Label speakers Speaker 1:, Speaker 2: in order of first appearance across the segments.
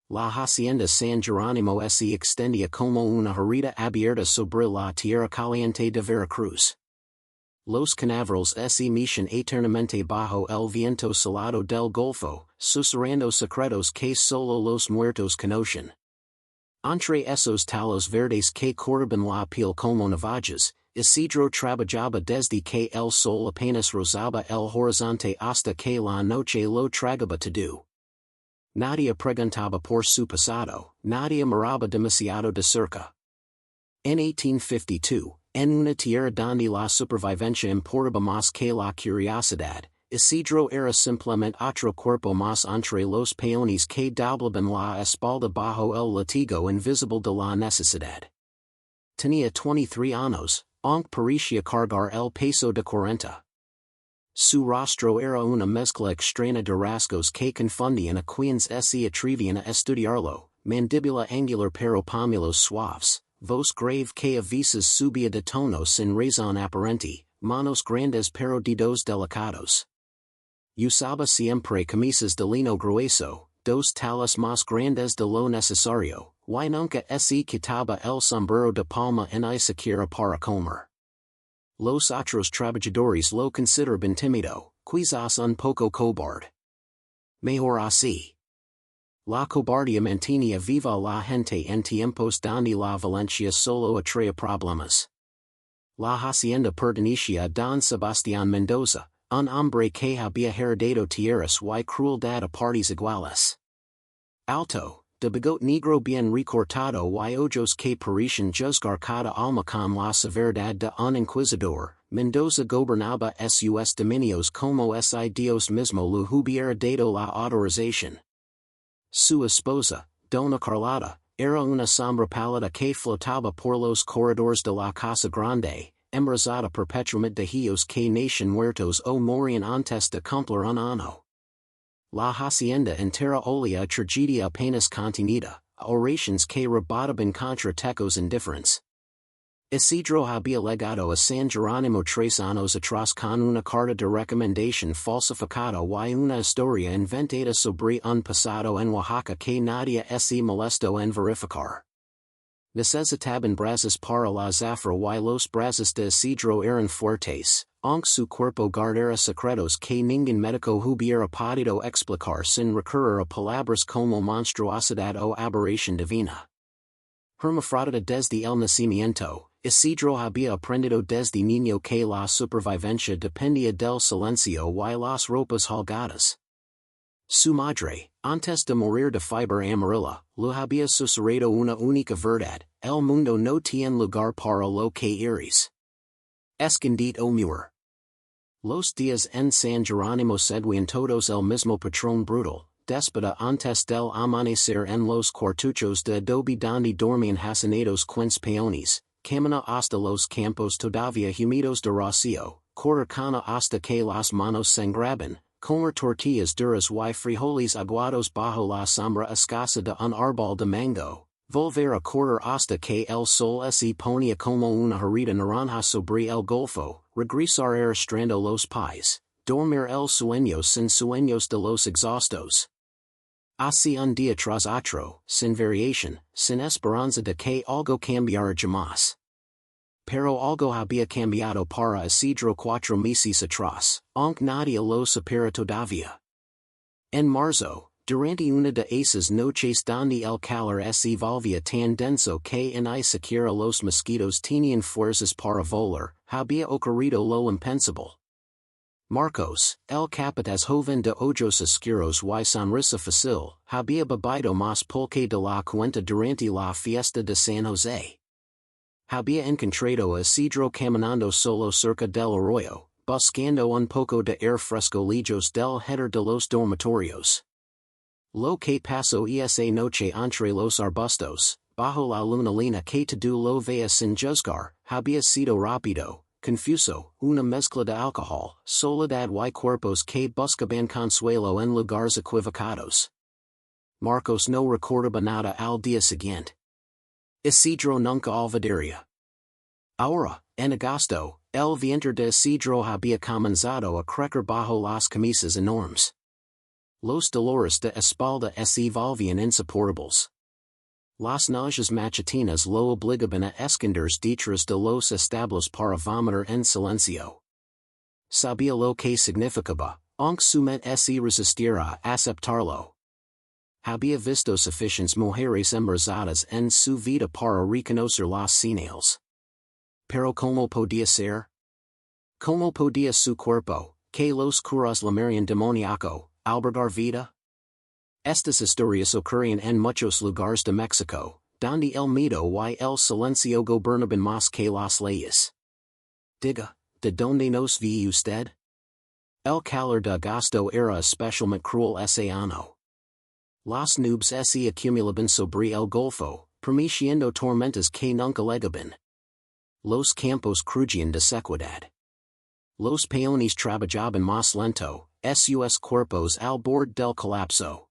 Speaker 1: La hacienda San Jerónimo se extendía como una herida abierta sobre la tierra caliente de Veracruz. Los cañaverales se mechan eternamente bajo el viento salado del Golfo, susurrando secretos que solo los muertos conocen. Entre esos talos verdes que corriban la piel como navajas, Isidro trabajaba desde que el sol apenas rozaba el horizonte hasta que la noche lo tragaba todo. Nadie preguntaba por su pasado, nadie miraba demasiado de cerca. En 1852, en una tierra donde la supervivencia importaba más que la curiosidad, Isidro era simplemente otro cuerpo más entre los peones que doblaban la espalda bajo el latigo invisible de la necesidad. Tenía 23 años, aunque parecía cargar el peso de 40. Su rostro era una mezcla extraña de rasgos que confundían a quienes se atrevían a estudiarlo, mandíbula angular pero pómulos suaves, voz grave que a veces subía de tono sin razón aparente, manos grandes pero dedos delicados. Usaba siempre camisas de lino grueso, dos tallas más grandes de lo necesario, y nunca se quitaba el sombrero de palma ni siquiera para comer. Los otros trabajadores lo consideraban tímido, quizás un poco cobarde. Mejor así. La cobardía mantenía viva la gente en tiempos donde la violencia solo atraía problemas. La hacienda pertenecía a don Sebastián Mendoza, un hombre que había heredado tierras y crueldad a partes iguales. Alto, de bigote negro bien recortado y ojos que parecían juzgar cada alma con la severidad de un inquisidor, Mendoza gobernaba sus dominios como si Dios mismo le hubiera dado la autorización. Su esposa, Dona Carlota, era una sombra pálida que flotaba por los corredores de la casa grande, embarazada perpetuamente de hijos que nacían muertos o morían antes de cumplir un año. La hacienda entera olía a tragedia apenas contenida, a oraciones que rebotaban contra tecos indifferentes. Isidro había legado a San Jerónimo 3 años atrás con una carta de recomendación falsificada y una historia inventada sobre un pasado en Oaxaca que nadie se molestó en verificar. Necesitaban brazos para la zafra y los brazos de Isidro eran fuertes, aunque su cuerpo guardara secretos que ningún médico hubiera podido explicar sin recurrir a palabras como monstruosidad o aberración divina. Hermafrodita desde el nacimiento, Isidro había aprendido desde niño que la supervivencia dependía del silencio y las ropas holgadas. Su madre, antes de morir de fiebre amarilla, le había susurrado una única verdad: el mundo no tiene lugar para lo que eres. Escondite o muir. Los días en San Jerónimo seguían todos el mismo patrón brutal, déspota antes del amanecer en los cuartuchos de adobe donde dormían hacinados 15 peones, camina hasta los campos todavía húmedos de rocío, correr cana hasta que las manos sangraban, comer tortillas duras y frijoles aguados bajo la sombra escasa de un árbol de mango, volver a correr hasta que el sol se ponía como una herida naranja sobre el golfo, regresar arrastrando los pies, dormir el sueño sin sueños de los exhaustos. Así un día tras otro, sin variación, sin esperanza de que algo cambiara jamás. Pero algo había cambiado para Isidro 4 meses atrás, aunque nadie lo supiera todavía. En marzo, durante una de esas noches donde el calor se volvía tan denso que ni siquiera los mosquitos tenían fuerzas para volar, había ocurrido lo impensable. Marcos, el capataz joven de ojos oscuros y sonrisa fácil, había bebido más pulque de la cuenta durante la fiesta de San José. Había encontrado a Isidro caminando solo cerca del arroyo, buscando un poco de aire fresco lejos del header de los dormitorios. Lo que pasó esa noche entre los arbustos, bajo la luna llena que todo lo veía sin juzgar, había sido rápido, confuso, una mezcla de alcohol, soledad y cuerpos que buscaban consuelo en lugares equivocados. Marcos no recordaba nada al día siguiente. Isidro nunca olvidaría. Ahora, en agosto, el vientre de Isidro había comenzado a crecer bajo las camisas enormes. Los dolores de espalda se volvían insoportables. Las náuseas matutinas lo obligaban a esconder detrás de los establos para vomitar en silencio. Sabía lo que significaba, aunque su mente se resistiera a aceptarlo. Había visto suficientes mujeres embarazadas en su vida para reconocer las señales. Pero ¿cómo podía ser? ¿Cómo podía su cuerpo, que los curas llamarían demoníaco, albergar vida? Estas historias ocurrían en muchos lugares de México, donde el miedo y el silencio gobernaban más que las leyes. Diga, ¿de dónde nos ve usted? El calor de agosto era especialmente cruel ese año. Las nubes se acumulaban sobre el golfo, permitiendo tormentas que nunca llegaban. Los campos crujían de sequedad. Los peones trabajaban más lento, sus cuerpos al borde del colapso.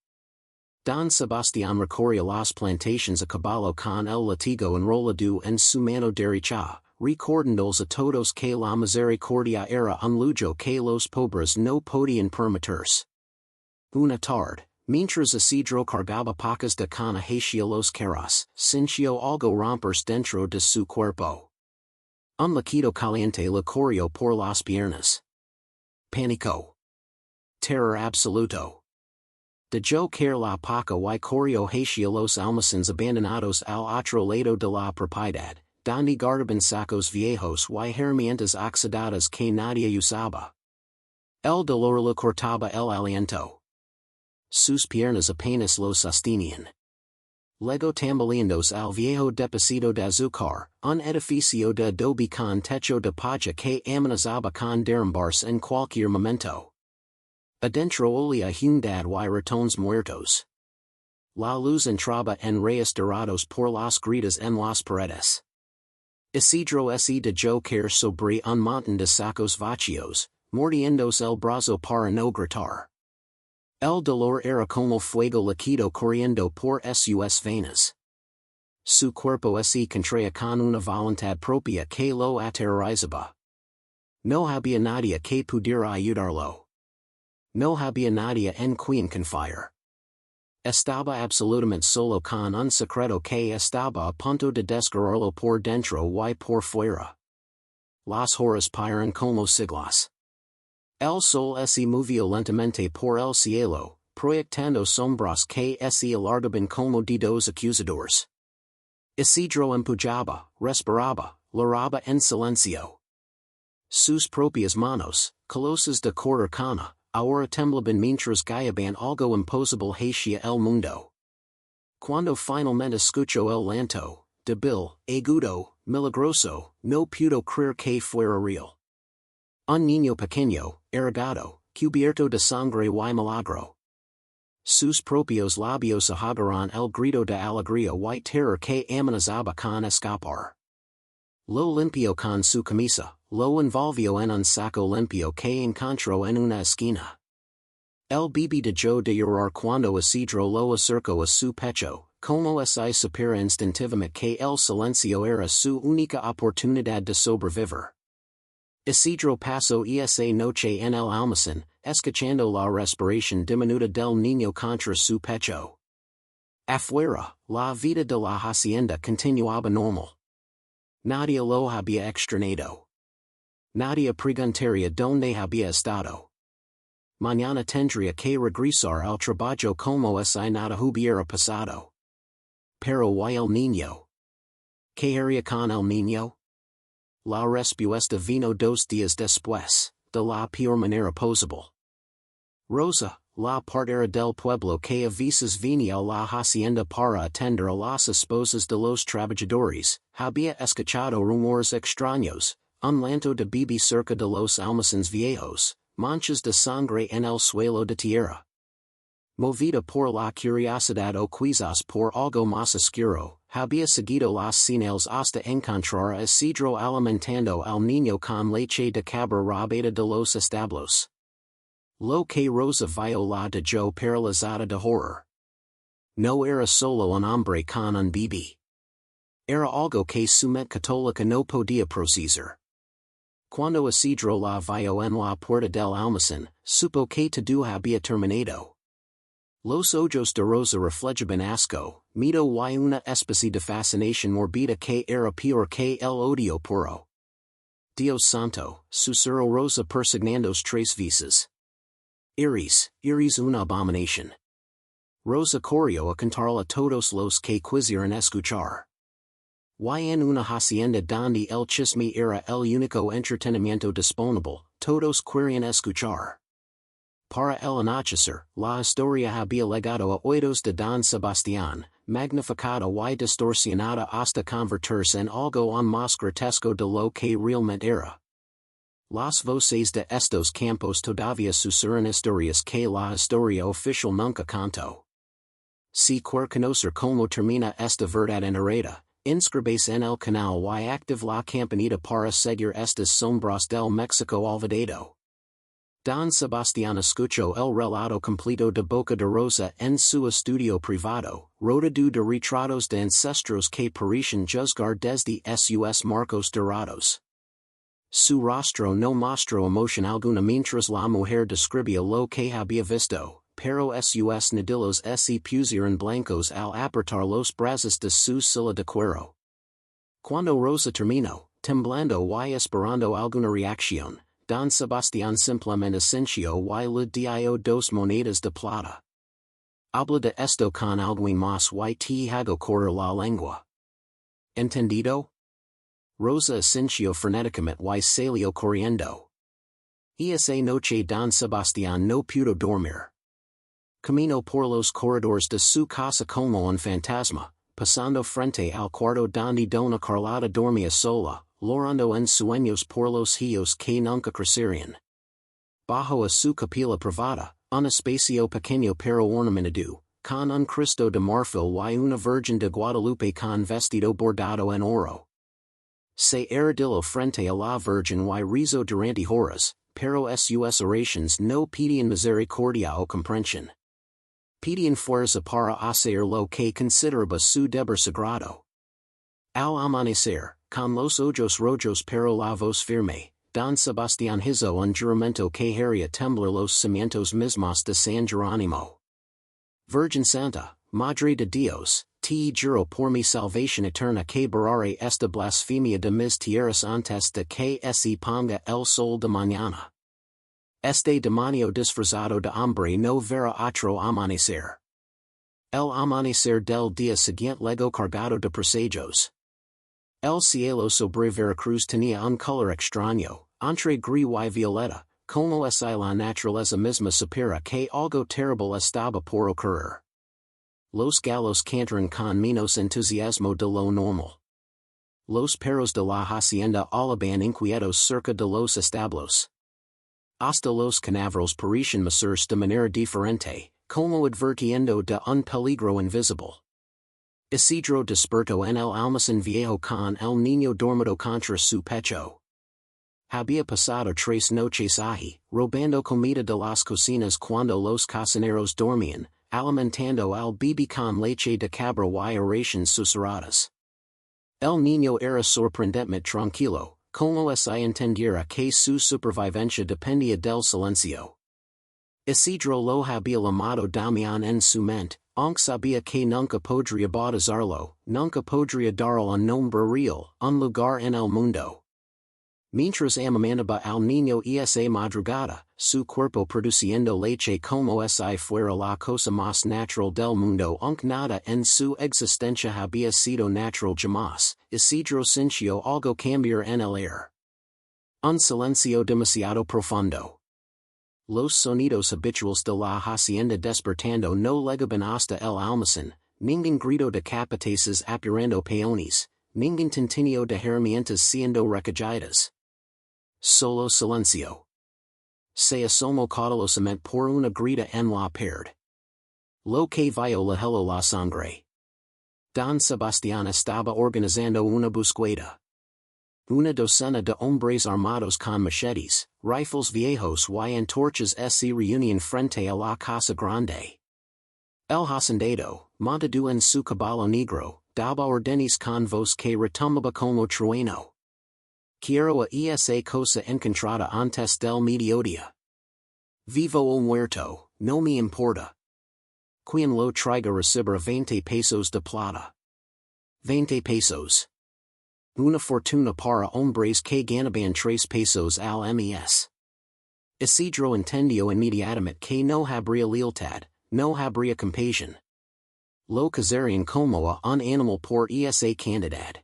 Speaker 1: Don Sebastián recorría las plantations a caballo con el latigo enrollado en su mano derecha, recordándoles a todos que la misericordia era un lujo que los pobres no podían permitirse. Una tarde, mientras Isidro cargaba pacas de caña hacia los carros, sintió algo romperse dentro de su cuerpo. Un líquido caliente le corrió por las piernas. Pánico. Terror absoluto. Dejó caer la paca y corrió hacia los almacenes abandonados al otro lado de la propiedad, donde guardaban sacos viejos y herramientas oxidadas que nadie usaba. El dolor le cortaba el aliento. Sus piernas apenas lo sostenían. Luego tambaleándose al viejo depósito de azúcar, un edificio de adobe con techo de paja que amenazaba con derrumbarse en cualquier momento. Adentro olía humedad y ratones muertos. La luz entraba en rayos dorados por las grietas en las paredes. Isidro se dejó caer sobre un montón de sacos vacíos, mordiéndose el brazo para no gritar. El dolor era como fuego líquido corriendo por sus venas. Su cuerpo se contraía con una voluntad propia que lo aterrorizaba. No había nadie que pudiera ayudarlo. No había nadie en quien confiar. Estaba absolutamente solo con un secreto que estaba a punto de desgarrarlo por dentro y por fuera. Las horas pasaron como siglos. El sol se movió lentamente por el cielo, proyectando sombras que se alargaban como dedos acusadores. Isidro empujaba, respiraba, lloraba en silencio. Sus propias manos, colosas de cortar caña, ahora temblaban mientras guiaban algo imposible hacia el mundo. Cuando finalmente escuchó el llanto, débil, agudo, milagroso, no pudo creer que fuera real. Un niño pequeño, arrugado, cubierto de sangre y milagro. Sus propios labios ahogaron el grito de alegría y terror que amenazaba con escapar. Lo limpió con su camisa, lo envolvió en un saco limpio que encontró en una esquina. El bebé dejó de llorar cuando Isidro lo acercó a su pecho, como si supiera instintivamente que el silencio era su única oportunidad de sobrevivir. Isidro pasó esa noche en el almacén, escuchando la respiración diminuta del niño contra su pecho. Afuera, la vida de la hacienda continuaba normal. Nadie lo había extrañado. Nadie preguntaría dónde había estado. Mañana tendría que regresar al trabajo como si nada hubiera pasado. Pero ¿y el niño? ¿Qué haría con el niño? La respuesta vino 2 días después, de la peor manera posible. Rosa, la partera del pueblo que a veces venía a la hacienda para atender a las esposas de los trabajadores, había escuchado rumores extraños, un llanto de bebé cerca de los almacenes viejos, manchas de sangre en el suelo de tierra. Movida por la curiosidad o quizás por algo más oscuro, había seguido las señales hasta encontrar a Isidro alimentando al niño con leche de cabra robada de los establos. Lo que Rosa vio la dejó paralizada de horror. No era solo un hombre con un bebé. Era algo que su mente católica no podía procesar. Cuando Isidro la vio en la puerta del almacén, supo que todo había terminado. Los ojos de rosa reflejaban asco, miedo y una especie de fascinación morbida que era peor que el odio puro. Dios santo, susurró Rosa persignandos tres veces. Iris una abominación. Rosa corrió a contarle a todos los que quisieran escuchar. Y en una hacienda donde el chisme era el único entretenimiento disponible, todos querían escuchar. Para el anochecer, la historia había llegado a oídos de Don Sebastián, magnificada y distorsionada hasta convertirse en algo aún más grotesco de lo que realmente era. Las voces de estos campos todavía susurran historias que la historia oficial nunca contó. Si quer conocer cómo termina esta verdad enredada, inscribáis en el canal y activ la campanita para seguir estas sombras del México olvidado. Don Sebastián escuchó el relato completo de boca de Rosa en su estudio privado, rodeado de retratos de ancestros que parecían juzgar desde sus marcos dorados. Su rostro no mostró emoción alguna mientras la mujer describía lo que había visto, pero sus nudillos se pusieron blancos al apretar los brazos de su silla de cuero. Cuando Rosa terminó, temblando y esperando alguna reacción, Don Sebastián simplemente sintió y le dio dos monedas de plata. Habla de esto con alguien más y te hago correr la lengua. ¿Entendido? Rosa sintió frenéticamente y salió corriendo. Esa noche Don Sebastián no pudo dormir. Caminó por los corredores de su casa como un fantasma, pasando frente al cuarto donde Dona Carlota dormía sola, llorando en sueños por los hijos que nunca crecerían. Bajo a su capilla privada, un espacio pequeño pero ornamentado, con un Cristo de marfil y una Virgen de Guadalupe con vestido bordado en oro. Se arrodilló frente a la Virgen y rezó durante horas, pero sus oraciones no pedían misericordia o comprensión. Pedían fuerza para hacer lo que consideraba su deber sagrado. Al amanecer, con los ojos rojos pero la voz firme, Don Sebastián hizo un juramento que haría temblar los cimientos mismos de San Jerónimo. Virgen Santa, Madre de Dios, te juro por mi salvación eterna que borraré esta blasfemia de mis tierras antes de que se ponga el sol de mañana. Este demonio disfrazado de hombre no verá otro amanecer. El amanecer del día siguiente llegó cargado de presagios. El cielo sobre Veracruz tenía un color extraño, entre gris y violeta, como si la naturaleza misma supiera que algo terrible estaba por ocurrir. Los gallos cantaron con menos entusiasmo de lo normal. Los perros de la hacienda olaban inquietos cerca de los establos. Hasta los cañaverales parecían moverse de manera diferente, como advirtiendo de un peligro invisible. Isidro despertó en el almacén viejo con el niño dormido contra su pecho. Había pasado 3 noches allí, robando comida de las cocinas cuando los cocineros dormían, alimentando al bebé con leche de cabra y oraciones susurradas. El niño era sorprendentemente tranquilo, como si entendiera que su supervivencia dependía del silencio. Isidro lo había llamado Damián en su mente, aunque sabía que nunca podría bautizarlo, nunca podría darle un nombre real, un lugar en el mundo. Mientras amamantaba al niño esa madrugada, su cuerpo produciendo leche como si fuera la cosa más natural del mundo, aunque nada en su existencia había sido natural jamás, Isidro sintió algo cambiar en el aire. Un silencio demasiado profundo. Los sonidos habituales de la hacienda despertando no llegaban hasta el almacén, ningún grito de capataces apurando peones, ningún tintineo de herramientas siendo recogidas. Solo silencio. Se asomó cautelosamente por una grita en la pared. Lo que vio le heló la sangre. Don Sebastián estaba organizando una búsqueda. Una docena de hombres armados con machetes, rifles viejos y antorchas se reunían frente a la casa grande. El hacendado, montado en su caballo negro, daba órdenes con voz que retumbaba como trueno. Quiero a esa cosa encontrada antes del mediodía. Vivo o muerto, no me importa. quien lo traiga recibir 20 pesos de plata. 20 pesos. Una fortuna para hombres que ganaban 3 pesos al mes. Isidro entendió inmediatamente que no habría lealtad, no habría compasión. Lo cacerían como a un animal por esa cantidad.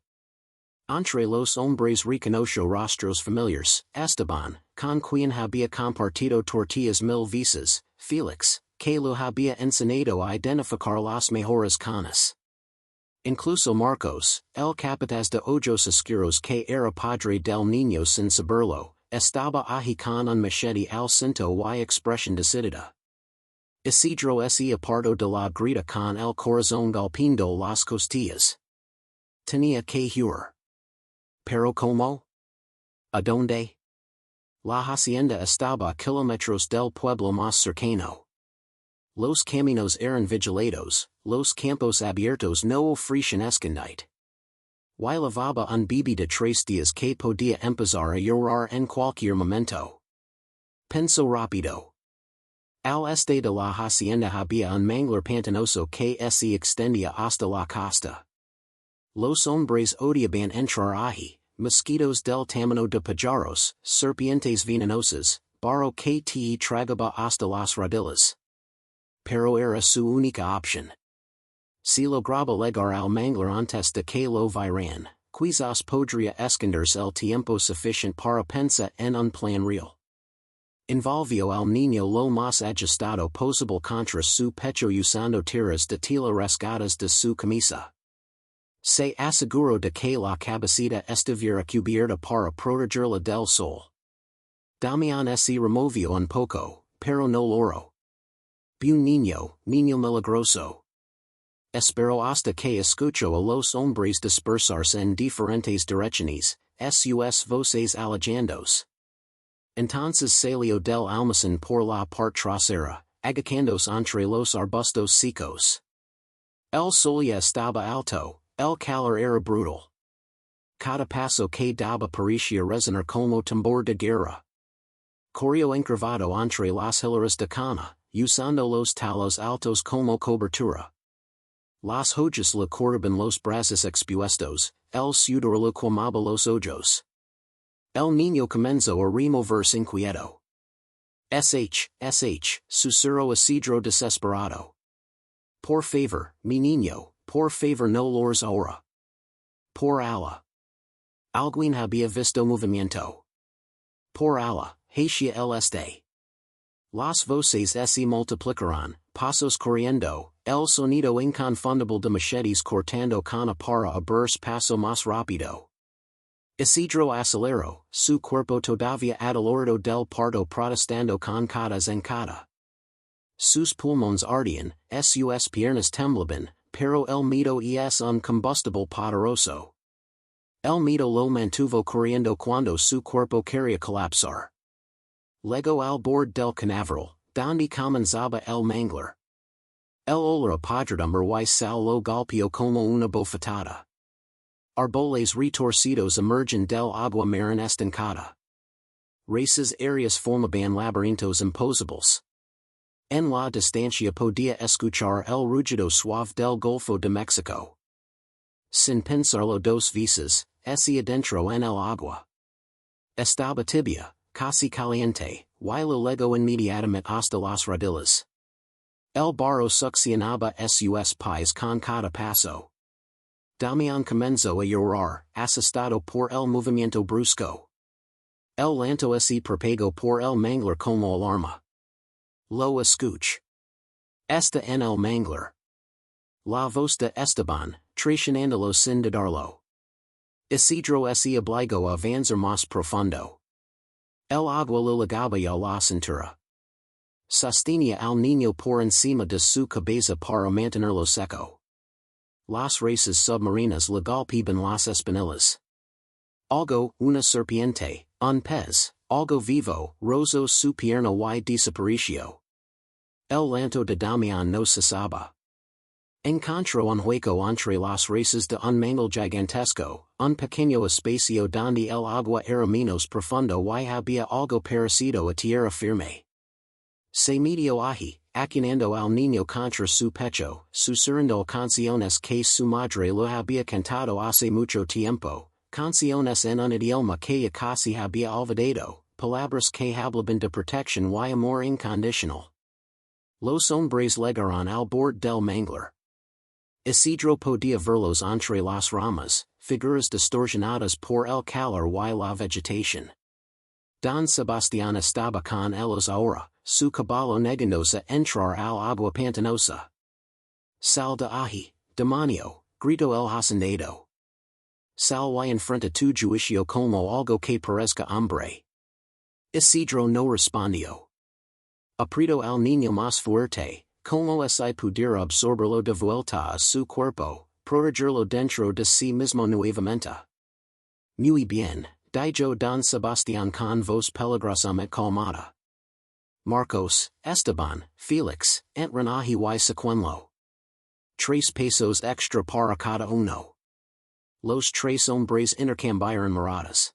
Speaker 1: Entre los hombres reconoció rostros familiares, Esteban, con quien había compartido tortillas 1000 veces, Félix, que lo había enseñado a identificar las mejores canas. Incluso Marcos, el capataz de ojos oscuros que era padre del niño sin saberlo, estaba allí con un machete al cinto y expresión decidida. Isidro se apartó de la grita con el corazón golpeando las costillas. Tenía que huir. ¿Pero cómo? ¿A dónde? La hacienda estaba a kilómetros del pueblo más cercano. Los caminos eran vigilados, los campos abiertos no ofrecían escondite. Y llevaba un bebé de 3 días que podía empezar a llorar en cualquier momento. Pensó rápido. Al este de la hacienda había un manglar pantanoso que se extendía hasta la costa. Los hombres odiaban entrar allí, mosquitos del tamaño de pajaros, serpientes venenosas, barro que te tragaba hasta las rodillas. Pero era su única opción. Si lograba llegar al manglar antes de que lo vieran, quizás podría esconderse el tiempo suficiente para pensar en un plan real. Envolvió al niño lo más ajustado posible contra su pecho usando tiras de tela rasgadas de su camisa. Se aseguró de que la cabecita estuviera cubierta para protegerla del sol. Damián se removió un poco, pero no logró. Un niño milagroso. Esperó hasta que escuchó a los hombres dispersarse en diferentes direcciones, sus voces alejándose. Entonces salió del almacén por la parte trasera, agachándose entre los arbustos secos. El sol ya estaba alto, el calor era brutal. Cada paso que daba parecía resonar como tambor de guerra. Corrió encravado entre las hileras de caña, usando los talos altos como cobertura. Las hojas le cortaban los brazos expuestos, el sudor le quemaba los ojos. El niño comenzó a removerse inquieto. Susurró Isidro desesperado. Por favor, mi niño, por favor no llores ahora. Por Allah. Alguien había visto movimiento. Por Allah, hacia el este. Las voces se multiplicaron, pasos corriendo, el sonido inconfundible de machetes cortando caña para abrirse paso más rápido. Isidro aceleró, su cuerpo todavía adolorido del parto protestando con cada zancada. Sus pulmones ardían, sus piernas temblaban, pero el miedo es un combustible poderoso. El miedo lo mantuvo corriendo cuando su cuerpo quería colapsar. Llegó al borde del cañaveral, donde comenzaba el manglar. El olor a podredumbre y sal lo golpeó como una bofetada. Árboles retorcidos emergen del agua marina estancada. Races aéreas formaban laberintos imposibles. En la distancia podía escuchar el rugido suave del Golfo de México. Sin pensarlo 2 veces, se adentró en el agua. Estaba tibia, casi caliente, y lo legó inmediatamente hasta las rodillas. El barro succionaba sus pies con cada paso. Damián comenzó a llorar, asustado por el movimiento brusco. El llanto se propagó por el manglar como alarma. Lo escuch. Está en el manglar. La voz de Esteban, traicionándolo sin dudarlo. Isidro se obligó a avanzar más profundo. El agua le llegaba a la cintura. Sostenía al niño por encima de su cabeza para mantenerlo seco. Las raíces submarinas le golpeaban las espinillas. Algo, una serpiente, un pez, algo vivo, rozó su pierna y desapareció. El llanto de Damián no cesaba. Encontró un hueco entre las raíces de un mangle gigantesco, un pequeño espacio donde el agua era menos profundo y había algo parecido a tierra firme. Se metió allí, acunando al niño contra su pecho, susurrando canciones que su madre lo había cantado hace mucho tiempo, canciones en un idioma que ya casi había olvidado, palabras que hablaban de protección y amor incondicional. Los hombres llegaron al borde del manglar. Isidro podía verlos entre las ramas, figuras distorsionadas por el calor y la vegetación. Don Sebastián estaba con ellos ahora, su caballo negándose entrar al agua pantanosa. Sal de ahí, demonio, gritó el hacendado. Sal y enfrenta tu juicio como algo que parezca hombre. Isidro no respondió. Apretó al niño más fuerte, como si pudiera absorberlo de vuelta a su cuerpo, protegerlo dentro de sí mismo nuevamente. Muy bien, dijo Don Sebastián con voz peligrosamente calmada. Marcos, Esteban, Felix, entran ahí y secuenlo. 3 pesos extra para cada uno. Los 3 hombres intercambiaron miradas.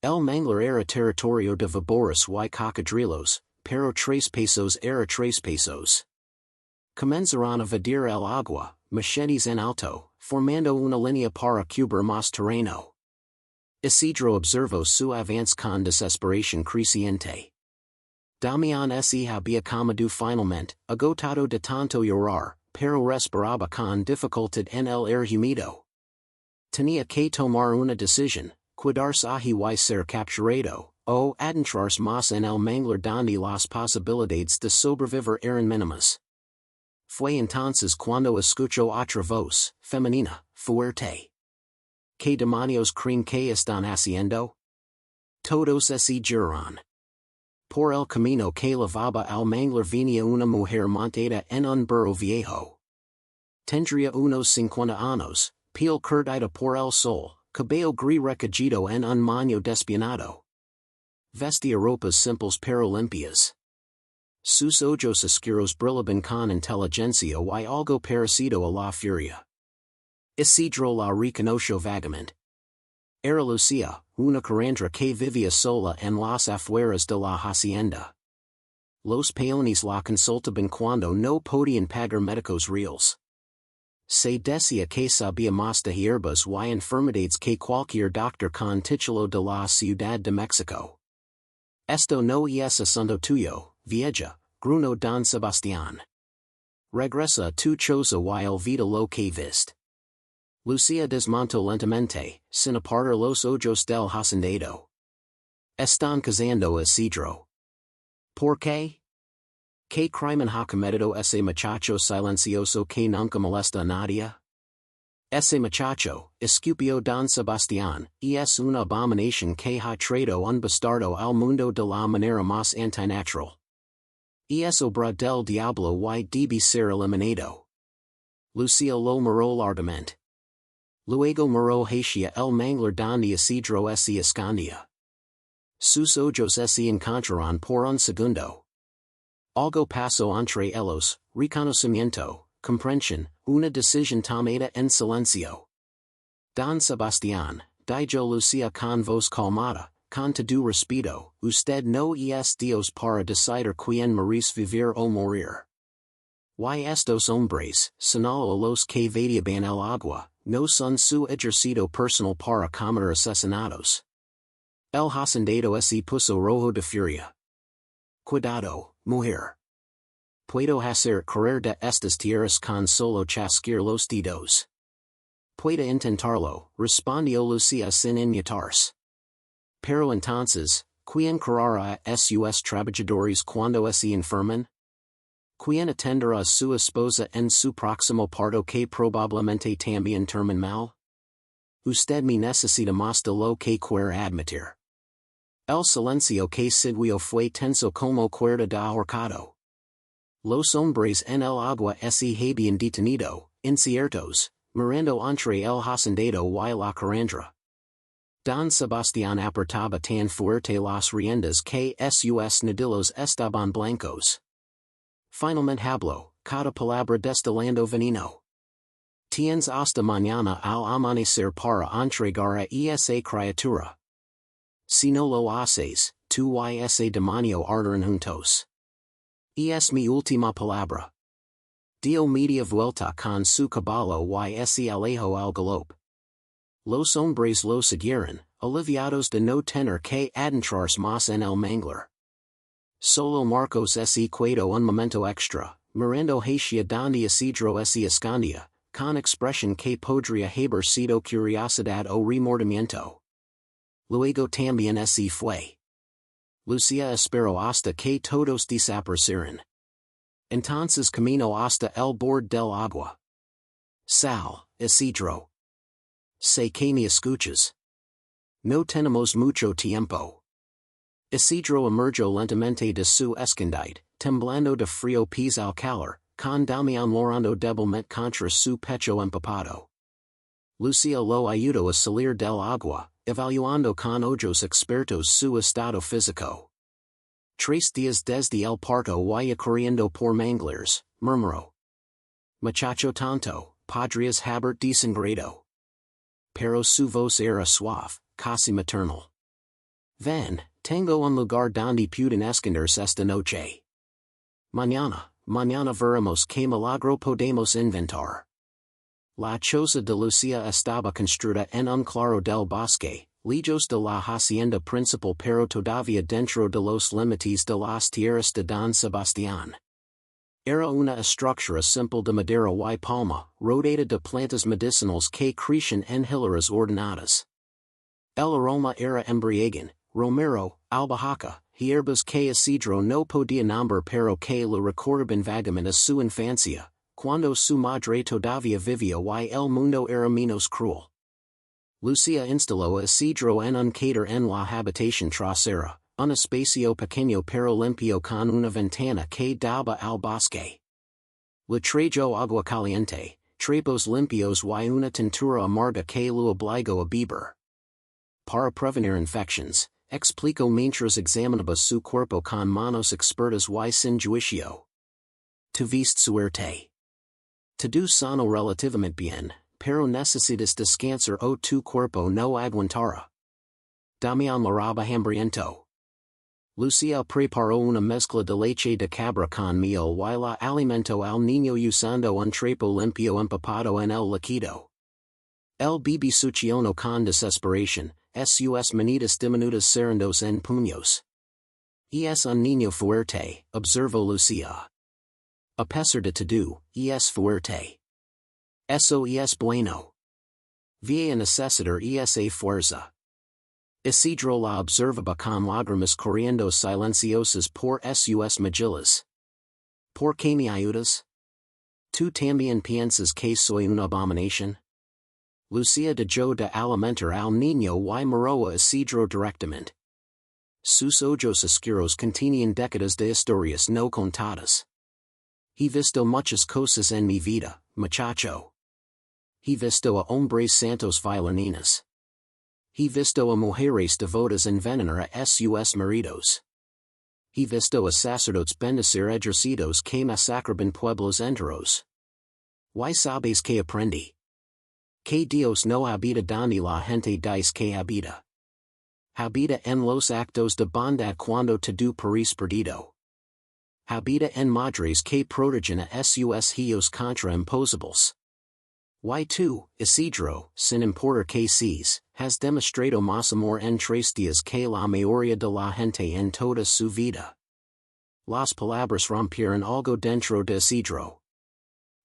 Speaker 1: El manglar era territorio de víboras y cocodrilos, pero 3 pesos era 3 pesos. Comenzaron a vadir el agua, machetes en alto, formando una línea para cubrir más terreno. Isidro observó su avance con desesperación creciente. Damián se había comido finalmente, agotado de tanto llorar, pero respiraba con dificultad en el aire húmedo. Tenía que tomar una decisión, quedarse allí y ser capturado, o adentrarse más en el manglar donde las posibilidades de sobrevivir eran mínimas. Fue entonces cuando escuchó otra voz, femenina, fuerte. ¿Qué demonios creen que están haciendo? Todos se giraron. Por el camino que llevaba al manglar venía una mujer montada en un burro viejo. Tendría unos 50 años, piel curtida por el sol, cabello gris recogido en un moño despeinado. Vestía ropas simples pero limpias. Sus ojos oscuros brillaban con inteligencia y algo parecido a la furia. Isidro la reconoció vagamente. Era Lucía, una curandera que vivía sola en las afueras de la hacienda. Los peones la consultaban cuando no podían pagar médicos reales. Se decía que sabía más de hierbas y enfermedades que cualquier doctor con título de la Ciudad de México. Esto no es asunto tuyo, vieja, gruñó Don Sebastián. Regresa a tu choza y olvida lo que viste. Lucía desmontó lentamente, sin apartar los ojos del hacendado. Están cazando a Isidro. ¿Por qué? ¿Qué crimen ha cometido ese muchacho silencioso que nunca molesta a nadie? Ese muchacho, escupió Don Sebastián, es una abominación que ha traído un bastardo al mundo de la manera más antinatural. Es obra del diablo y debe ser eliminado. Lucía lo miró largamente. Luego miró hacia el manglar donde Isidro se escondía. Sus ojos se encontraron por un segundo. Algo pasó entre ellos, reconocimiento, comprensión, una decisión tomada en silencio. Don Sebastián, dijo Lucía con voz calmada, con todo respeto, usted no es Dios para decidir quién merece vivir o morir. Y estos hombres, señaló a los que vadeaban el agua, no son su ejército personal para cometer asesinatos. El hacendado se puso rojo de furia. Cuidado, mujer. Puedo hacer correr de estas tierras con solo chasquear los dedos. Puede intentarlo, respondió Lucía sin inmutarse. Pero entonces, ¿quién curará a sus trabajadores cuando se enferman? ¿Quién atenderá a su esposa en su próximo parto que probablemente también termine mal? Usted me necesita más de lo que quiere admitir. El silencio que siguió fue tenso como cuerda de ahorcado. Los hombres en el agua se habían detenido, inciertos, mirando entre el hacendado y la curandera. Don Sebastián apretaba tan fuerte las riendas que sus nudillos estaban blancos. Finalmente habló, cada palabra destilando veneno. Tienes hasta mañana al amanecer para entregar a esa criatura. Si no lo haces, tú y ese demonio arderán juntos. Es mi última palabra. Dio media vuelta con su caballo y se alejó al galope. Los hombres lo siguieron, aliviados de no tener que adentrarse más en el manglar. Solo Marcos SECRETO un momento extra, mirando hacia donde Isidro se escondía, con expresión que podría haber sido curiosidad o remordimiento. Luego también se fue. Lucía esperó hasta que todos desaparecieron. Entonces caminó hasta el borde del agua. Sal, Isidro. Sé que me escuchas. No tenemos mucho tiempo. Isidro emergió lentamente de su escondite, temblando de frío pies al calor, con Damián llorando débilmente contra su pecho empapado. Lucía lo ayudó a salir del agua, evaluando con ojos expertos su estado físico. 3 días desde el parto y corriendo por manglars, murmuró. Muchacho tonto, podrías haber desangrado. Pero su voz era suave, casi maternal. Ven, tengo un lugar donde pueden esconderse esta noche. Mañana veremos qué milagro podemos inventar. La choza de Lucía estaba construida en un claro del bosque, lejos de la hacienda principal pero todavía dentro de los límites de las tierras de Don Sebastián. Era una estructura simple de madera y palma, rodeada de plantas medicinales que crecían en hileras ordenadas. El aroma era embriagante, romero, albahaca, hierbas que Isidro no podía nombrar pero que le recordaban vagamente a su infancia, cuando su madre todavía vivía y el mundo era menos cruel. Lucía instaló a Isidro en un cater en la habitación trasera, un espacio pequeño pero limpio con una ventana que daba al bosque. Le trajo agua caliente, trapos limpios y una tintura amarga que lo obligó a beber. Para prevenir infecciones, explicó mientras examinaba su cuerpo con manos expertas y sin juicio. Tuviste suerte. Todo sano relativamente bien, pero necesitas descansar o tu cuerpo no aguantará. Damián moraba hambriento. Lucía preparó una mezcla de leche de cabra con miel y la alimentó al niño usando un trapo limpio empapado en el líquido. El bebé succionó con desesperación, sus manitas diminutas cerrándose en puños. Es un niño fuerte, observó Lucía. A pesar de todo, es fuerte. Eso es bueno. Vía necesitar esa fuerza. Isidro la observaba con lágrimas corriendo silenciosas por sus mejillas. ¿Por qué me ayudas? ¿Tú también piensas que soy una abominación? Lucía dejó de alimentar al niño y miró a Isidro directamente. Sus ojos oscuros contenían décadas de historias no contadas. He visto muchas cosas en mi vida, muchacho. He visto a hombres santos violeninas. He visto a mujeres devotas envenenar a sus maridos. He visto a sacerdotes bendecir ejércitos que masacraban pueblos enteros. ¿Y sabes que aprendí? Que Dios no habita donde la gente dice que habita. Habita en los actos de bondad cuando todo parece perdido. Habita en madres que protegen a sus hijos contra imposibles. Y tú, Isidro, sin importar que seas, has demostrado más amor en 3 días que la mayoría de la gente en toda su vida. Las palabras rompieron algo dentro de Isidro.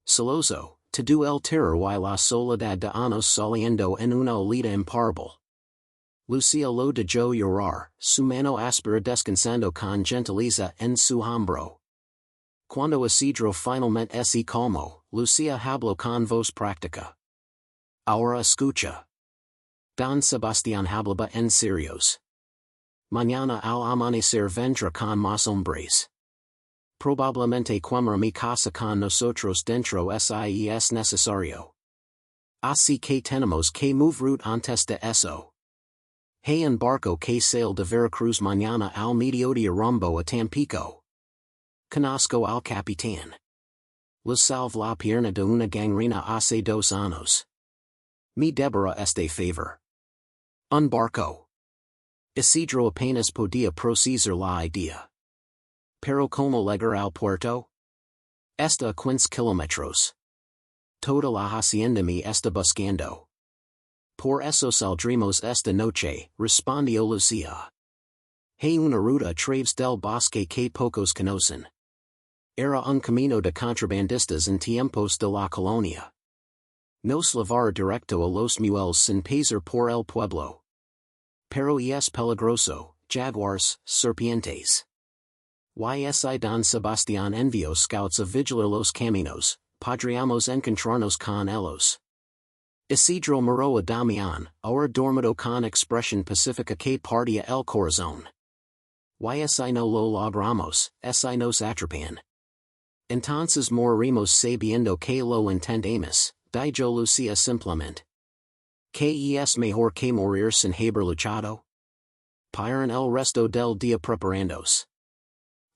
Speaker 1: Celoso, todo el terror y la soledad de años saliendo en una olita imparable. Lucía lo dejó llorar, su mano áspera descansando con gentileza en su hombro. Cuando Isidro finalmente se calmó, Lucía habló con voz práctica. Ahora escucha. Don Sebastián hablaba en serios. Mañana al amanecer vendrá con más hombres. Probablemente quemará mi casa con nosotros dentro si es necesario. Así que tenemos que mover antes de eso. Hay un barco que sale de Veracruz mañana al mediodía rumbo a Tampico. Conozco al capitán. Le salve la pierna de una gangrena hace 2 años. Mi Deborah este favor. Un barco. Isidro apenas podía procesar la idea. Pero como llegar al puerto? Esta a 15 kilómetros. Toda la hacienda me está buscando. Por eso saldremos esta noche, respondió Lucía. Hay una ruta a través del bosque que pocos conocen. Era un camino de contrabandistas en tiempos de la colonia. Nos llevará directo a los muelles sin pasar por el pueblo. Pero es peligroso, jaguars, serpientes. Y don Sebastián envió scouts a vigilar los caminos, podríamos encontrarnos con ellos. Isidro miró a Damián, ahora dormido con expresión pacífica que partía el corazón. Y no lo logramos, nos atrapan. Entonces moriremos sabiendo que lo intentamos, dijo Lucía simplemente. ¿Que es mejor que morir sin haber luchado? Paran el resto del día preparándose.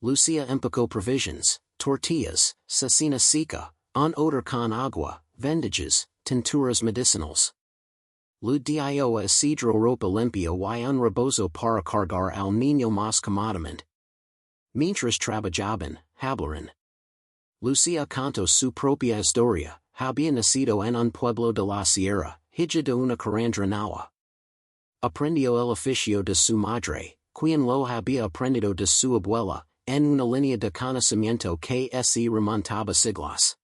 Speaker 1: Lucía empacó provisions, tortillas, cecina seca, un odor con agua, vendajes, tinturas medicinales. Lu dio a Isidro ropa limpia y un rebozo para cargar al niño más cómodamente. Mientras trabajaban, hablaron. Lucía contó su propia historia. Había nacido en un pueblo de la sierra, hija de una curandera nawa. Aprendió el oficio de su madre, quien lo había aprendido de su abuela, en una línea de conocimiento que se remontaba siglos.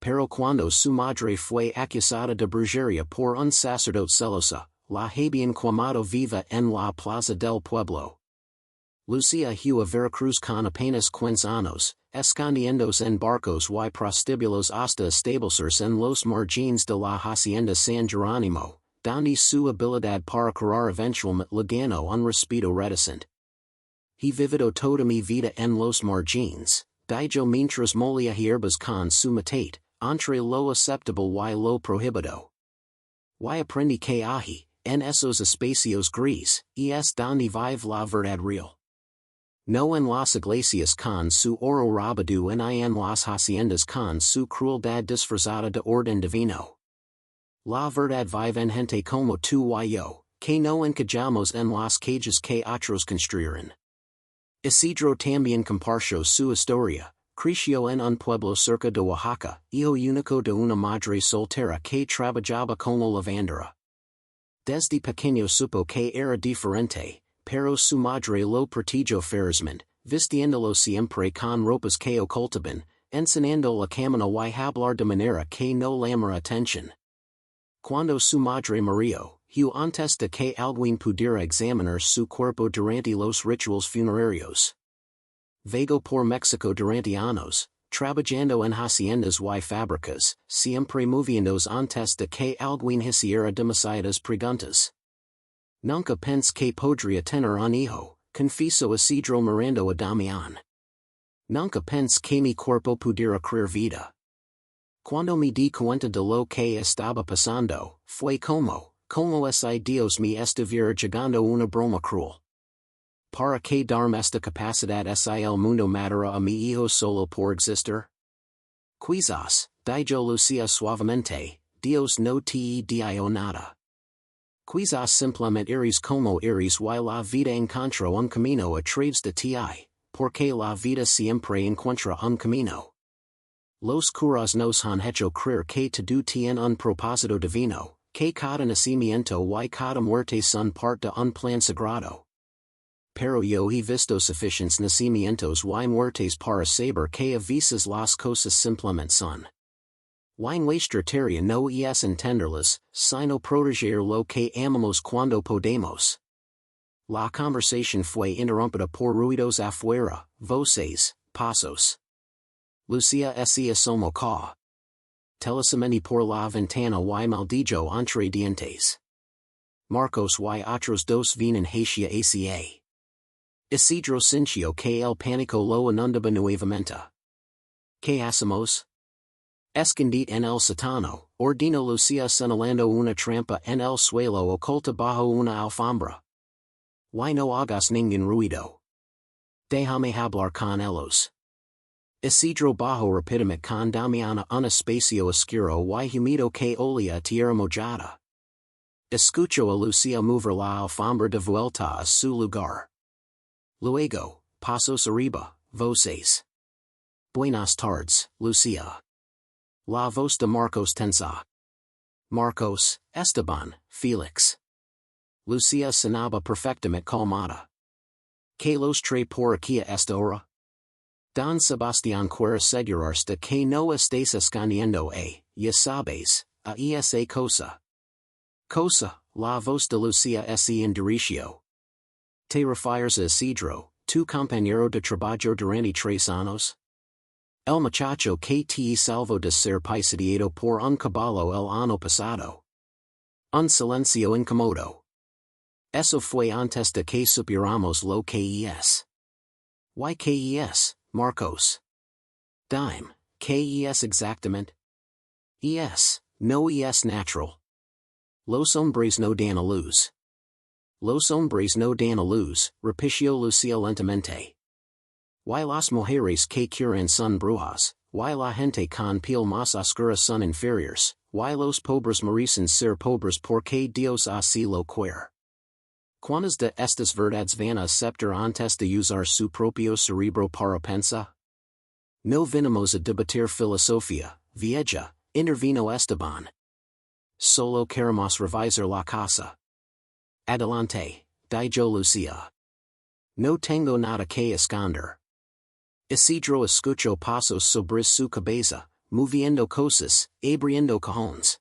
Speaker 1: Pero cuando su madre fue acusada de brujería por un sacerdote celoso, la habían quemado viva en la plaza del pueblo. Lucía huyó a Veracruz con apenas 15 años, escondiéndose en barcos y prostíbulos hasta establecerse en los margines de la hacienda San Jerónimo, donde su habilidad para curar eventualmente le ganó un respeto reticente. He vivido toda mi vida en los margines, dijo mientras molía hierbas con su matate, entre lo aceptable y lo prohibido. Y aprendí que allí, en esos espacios gris, es donde vive la verdad real. No en las iglesias con su oro rabado en las haciendas con su crueldad disfrazada de orden divino. La verdad vive en gente como tú y yo, que no encajamos en las cajas que otros construyeron. Isidro también compartió su historia, creció en un pueblo cerca de Oaxaca, hijo único de una madre soltera que trabajaba como lavandera. Desde pequeño supo que era diferente, pero su madre lo protegió ferozmente, vistiéndolo siempre con ropas que ocultaban, enseñando la camino y hablar de manera que no llamara atención. Cuando su madre murió, antes de que alguien pudiera examinar su cuerpo durante los rituales funerarios. Vagó por México durante años, trabajando en haciendas y fábricas, siempre moviéndose antes de que alguien hiciera demasiadas preguntas. Nunca pensé que podría tener un hijo, confesó Isidro mirando a Damián. Nunca pensé que mi cuerpo pudiera crear vida. Cuando me di cuenta de lo que estaba pasando, fue como si Dios me estuviera llegando una broma cruel. ¿Para qué darme esta capacidad si el mundo matará a mi hijo solo por existir? Quizás, dijo Lucía suavemente, Dios no te dio nada. Quizás simplemente eres como eres y la vida encontró un camino a través de ti, porque la vida siempre encuentra un camino. Los curas nos han hecho creer que todo tiene un propósito divino, que cada nacimiento y cada muerte son parte de un plan sagrado. Pero yo he visto suficientes nacimientos y muertes para saber que a veces las cosas simplemente son. Y nuestra tarea no es entenderlas, sino proteger lo que amamos cuando podemos. La conversación fue interrumpida por ruidos afuera, voces, pasos. Lucía se asomó telesamente por la ventana y maldijo entre dientes. Marcos y otros dos vienen hacia ACA. Isidro sintió que el pánico lo inundaba nuevamente. ¿Qué hacemos? Escondite en el sótano, ordenó Lucía señalando una trampa en el suelo oculta bajo una alfombra. Y no hagas ningún ruido. Déjame hablar con ellos. Isidro bajó rápidamente con Damián a un espacio oscuro y húmedo que olía a tierra mojada. Escuchó a Lucía mover la alfombra de vuelta a su lugar. Luego, pasos arriba, voces. Buenas tardes, Lucia. La voz de Marcos Tensa. Marcos, Esteban, Felix. Lucia sonaba perfectamente calmada. Que los trae por aquí a esta hora? Don Sebastián quiere asegurarse que no estés escondiendo ya sabes, a esa cosa. Cosa, la voz de Lucia se endureció. ¿Te refieres a Isidro, tu compañero de trabajo durante 3 años? El muchacho que te salvó de ser pisoteado por un caballo el año pasado. Un silencio incómodo. Eso fue antes de que supiéramos lo que es. ¿Y qué es, Marcos? Dime, ¿qué es exactamente? No es natural. Los hombres no dan a luz. Los hombres no dan a luz, repitió Lucia lentamente. Y las mujeres que curan son brujas, y la gente con piel más oscura son inferiores, y los pobres merecen ser pobres porque Dios así lo quiere. ¿Cuántas de estas verdades van a aceptar antes de usar su propio cerebro para pensar? No venimos a debatir filosofía, vieja, intervino Esteban. Solo queremos revisar la casa. Adelante, dijo Lucia. No tengo nada que esconder. Isidro escuchó pasos sobre su cabeza, moviendo cosas, abriendo cajones.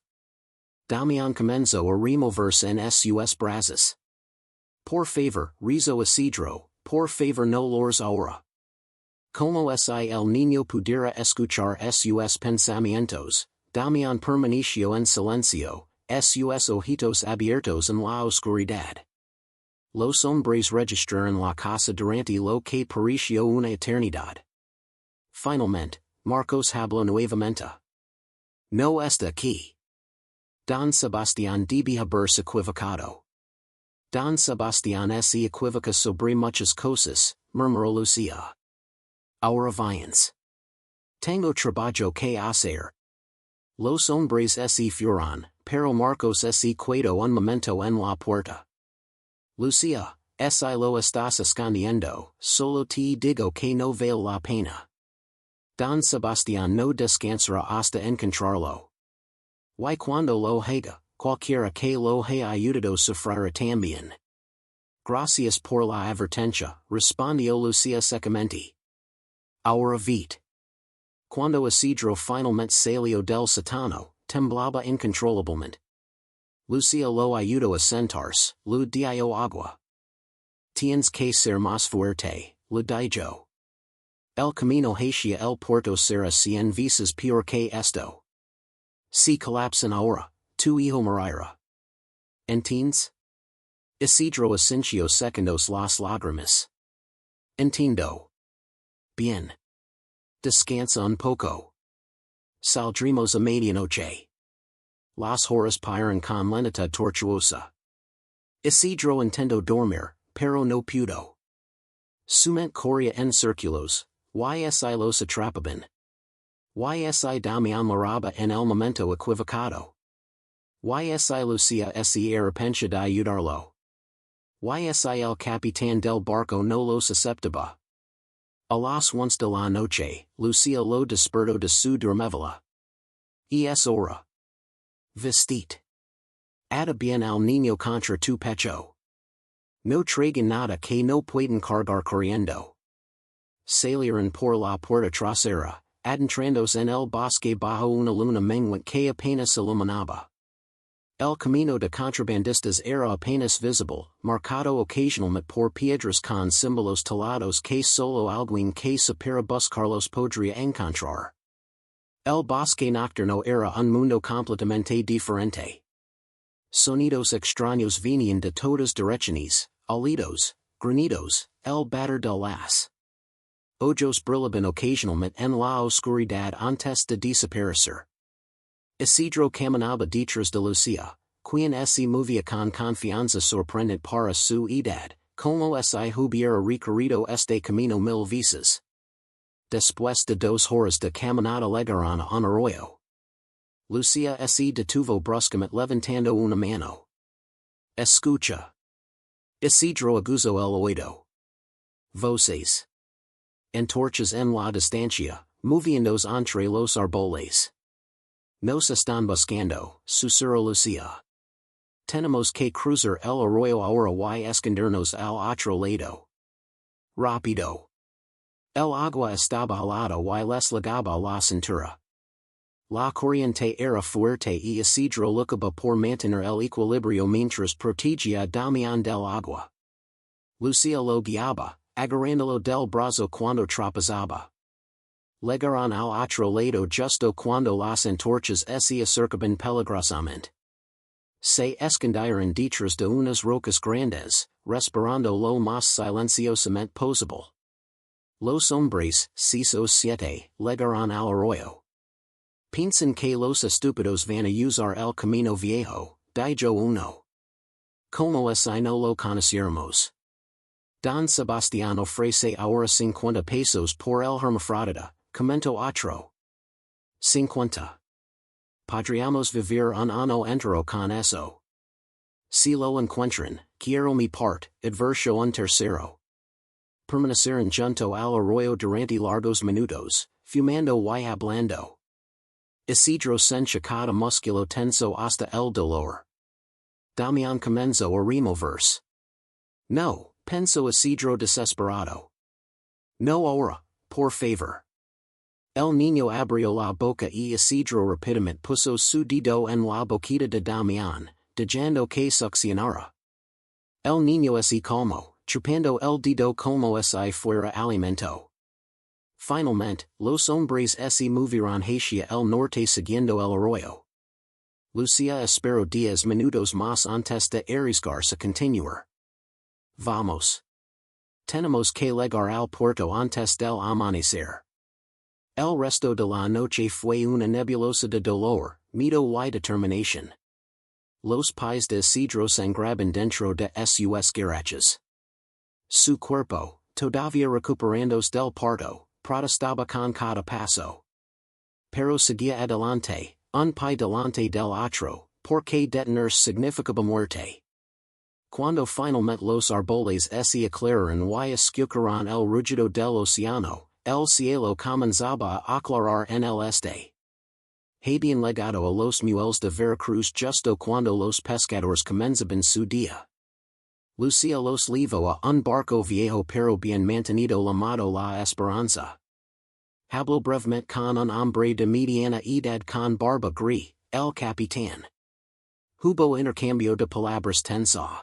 Speaker 1: Damián comenzó a removerse en sus brazos. Por favor, rizo Isidro, por favor no los ahora. Como si el niño pudiera escuchar sus pensamientos, Damián permaneció en silencio, sus ojitos abiertos en la oscuridad. Los hombres registraron la casa durante lo que pareció una eternidad. Finalmente, Marcos habló nuevamente. No está aquí. Don Sebastián debe haberse equivocado. Don Sebastián se equivoca sobre muchas cosas, murmuró Lucia. Ahora vayan. Tengo trabajo que hacer. Los hombres se fueron, pero Marcos se quedó un momento en la puerta. Lucia, si lo estás escondiendo, solo te digo que no vale la pena. Don Sebastián no descansará hasta encontrarlo. Y cuando lo haga, cualquiera que lo haya ayudado sufrirá también. Gracias por la advertencia, respondió Lucia secamente. Ahora vete. Cuando Isidro finalmente salió del sótano, temblaba incontrolablemente. Lucia lo ayudó a sentarse, le dio agua. Tienes que ser más fuerte, le dijo. El camino hacia el puerto será 100 veces peor que esto. Si colapsan ahora, tu hijo morirá. ¿Entiendes? Isidro asintió secondos las lágrimas. Entiendo. Bien. Descansa un poco. Saldremos a medianoche. Las horas paran con lentitud tortuosa. Isidro intentó dormir, pero no pudo. Su mente corría en círculos, y los atrapaban. Y Damián moraba en el momento equivocado. Y Lucia se arrepentia de ayudarlo. Y el capitán del barco no los aceptaba. A las 11 de la noche, Lucia lo despertó de su dormivela. Es hora. Vestit. Ata bien al niño contra tu pecho. No traigan nada que no puedan cargar corriendo. Salieron por la puerta trasera, adentrándose en el bosque bajo una luna menguante que apenas iluminaba. El camino de contrabandistas era apenas visible, marcado ocasionalmente por piedras con símbolos talados que solo alguien que supiera buscarlos podría encontrar. El bosque nocturno era un mundo completamente diferente. Sonidos extraños venían de todas direcciones, alidos, granidos, el bater de las ojos brillaban ocasionalmente en la oscuridad antes de desaparecer. Isidro caminaba detrás de Lucia, quien se movía con confianza sorprendente para su edad, como si hubiera recorrido este camino 1000 veces. Después de 2 horas de caminata llegaron a un arroyo. Lucia se detuvo bruscamente levantando una mano. Escucha. Isidro aguzó el oído. Voces. antorchas en la distancia, moviéndose entre los árboles. Nos están buscando, susurró Lucía. Tenemos que cruzar el arroyo ahora y escondernos al otro lado. Rápido. El agua estaba helada y les llegaba la cintura. La corriente era fuerte y Isidro luchaba por mantener el equilibrio mientras protegía a Damián del agua. Lucía lo guiaba, agarrándolo del brazo cuando tropezaba. Llegaron al otro lado justo cuando las antorchas se acercaban peligrosamente. Se escondieron detrás de unas rocas grandes, respirando lo más silenciosamente posible. Los hombres, 6 o 7, llegaron al arroyo. Piensan que los estúpidos van a usar el camino viejo, dijo uno. Como si no lo conociéramos. Don Sebastián ofrece ahora 50 pesos por el hermafrodita, comentó otro. 50. Podríamos vivir un año entero con eso. Si lo encuentran, quiero mi parte, advirtió un tercero. Permanecieron junto al arroyo durante largos minutos, fumando y hablando. Isidro sentía cada músculo tenso hasta el dolor. Damián comenzó a removerse. No, pensó Isidro desesperado. No ahora, por favor. El niño abrió la boca y Isidro rápidamente puso su dedo en la boquita de Damián, dejando que succionara. El niño se calmó, chupando el dedo como si fuera alimento. Finalmente, los hombres se movieron hacia el norte siguiendo el arroyo. Lucía esperó 10 minutos más antes de arriesgarse a continuar. Vamos. Tenemos que llegar al puerto antes del amanecer. El resto de la noche fue una nebulosa de dolor, miedo y determinación. Los pies de Isidro sangraban dentro de sus garachas. Su cuerpo, todavía recuperándose del parto, protestaba con cada paso. Pero seguía adelante, un pie delante del otro, porque detenerse significaba muerte. Cuando finalmente los árboles se aclararon y escucharon el rugido del océano, el cielo comenzaba a aclarar en el este. Habían llegado a los muelles de Veracruz justo cuando los pescadores comenzaban su día. Lucía los llevó a un barco viejo pero bien mantenido llamado La Esperanza. Habló brevemente con un hombre de mediana edad con barba gris, el capitán. Hubo intercambio de palabras tensa.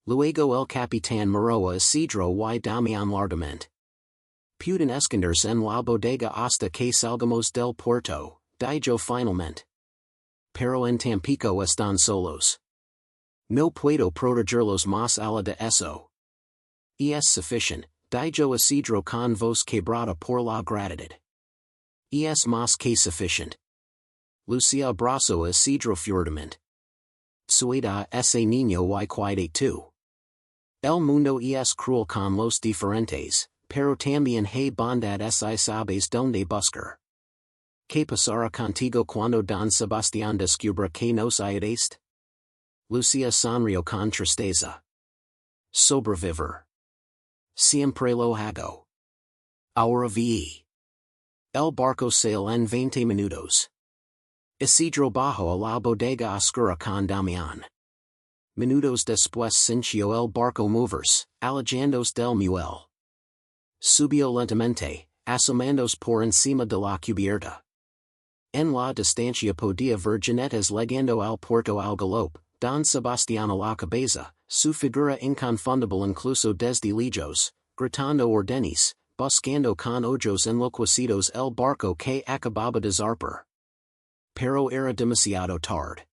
Speaker 1: Luego el capitán miró a Isidro y Damián largamente. Pueden esconderse en la bodega hasta que salgamos del puerto, dijo finalmente. Pero en Tampico están solos. No puedo protegerlos más allá de eso. Y es suficiente, dijo Isidro con voz quebrada por la gratitud. Y es más que suficiente. Lucía abrazó a Isidro fuertemente. Suelta a ese niño y cuídate tú. El mundo es cruel con los diferentes, pero también hay bondad si sabes donde buscar. ¿Qué pasará contigo cuando Don Sebastián descubra que nos ayudaste? Lucía sonrió con tristeza. Sobrevivir. Siempre lo hago. Ahora vi. El barco sale en 20 minutos. Isidro bajó a la bodega oscura con Damián. Minutos después sintió el barco moverse, alejándose del muelle. Subió lentamente, asomándose por encima de la cubierta. En la distancia podía ver jinetes llegando al puerto al galope, Don Sebastián a la cabeza, su figura inconfundible incluso desde lejos, gritando órdenes, buscando con ojos enloquecidos el barco que acababa de zarpar. Pero era demasiado tarde.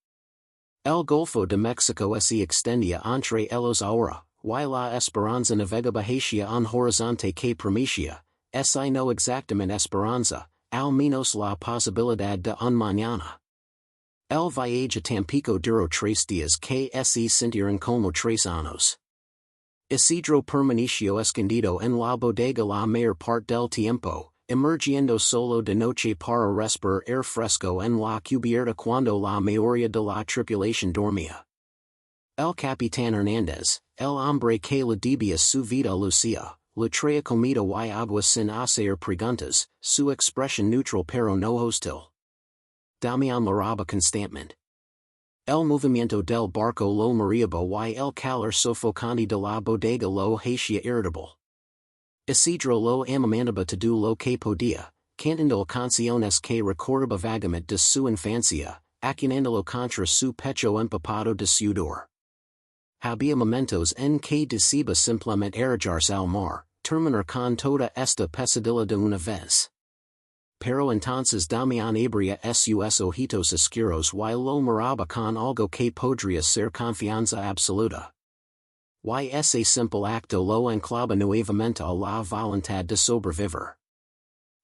Speaker 1: El Golfo de México se extendía entre ellos ahora, y la esperanza navegaba hacia un horizonte que prometía, si no exactamente esperanza, al menos la posibilidad de un mañana. El viaje a Tampico duró 3 días que se sintieron como 3 años. Isidro permaneció escondido en la bodega la mayor parte del tiempo, emergiendo solo de noche para respirar aire fresco en la cubierta cuando la mayoría de la tripulación dormía. El capitán Hernández, el hombre que le debía su vida a Lucía, Latrea comida y agua sin hacer preguntas, su expresión neutral pero no hostil. Damián la roba constantemente. El movimiento del barco lo mareaba y el calor sofocante de la bodega lo hacía irritable. Isidro lo amamantaba todo lo que podía, cantando canciones que recordaba vagamente de su infancia, acunándolo contra su pecho empapado de sudor. Había momentos en que deseaba simplemente arrojarse al mar, terminar con toda esta pesadilla de una vez. Pero entonces Damián abría sus ojitos oscuros y lo miraba con algo que podría ser confianza absoluta. Y ese simple acto lo anclaba nuevamente a la voluntad de sobrevivir.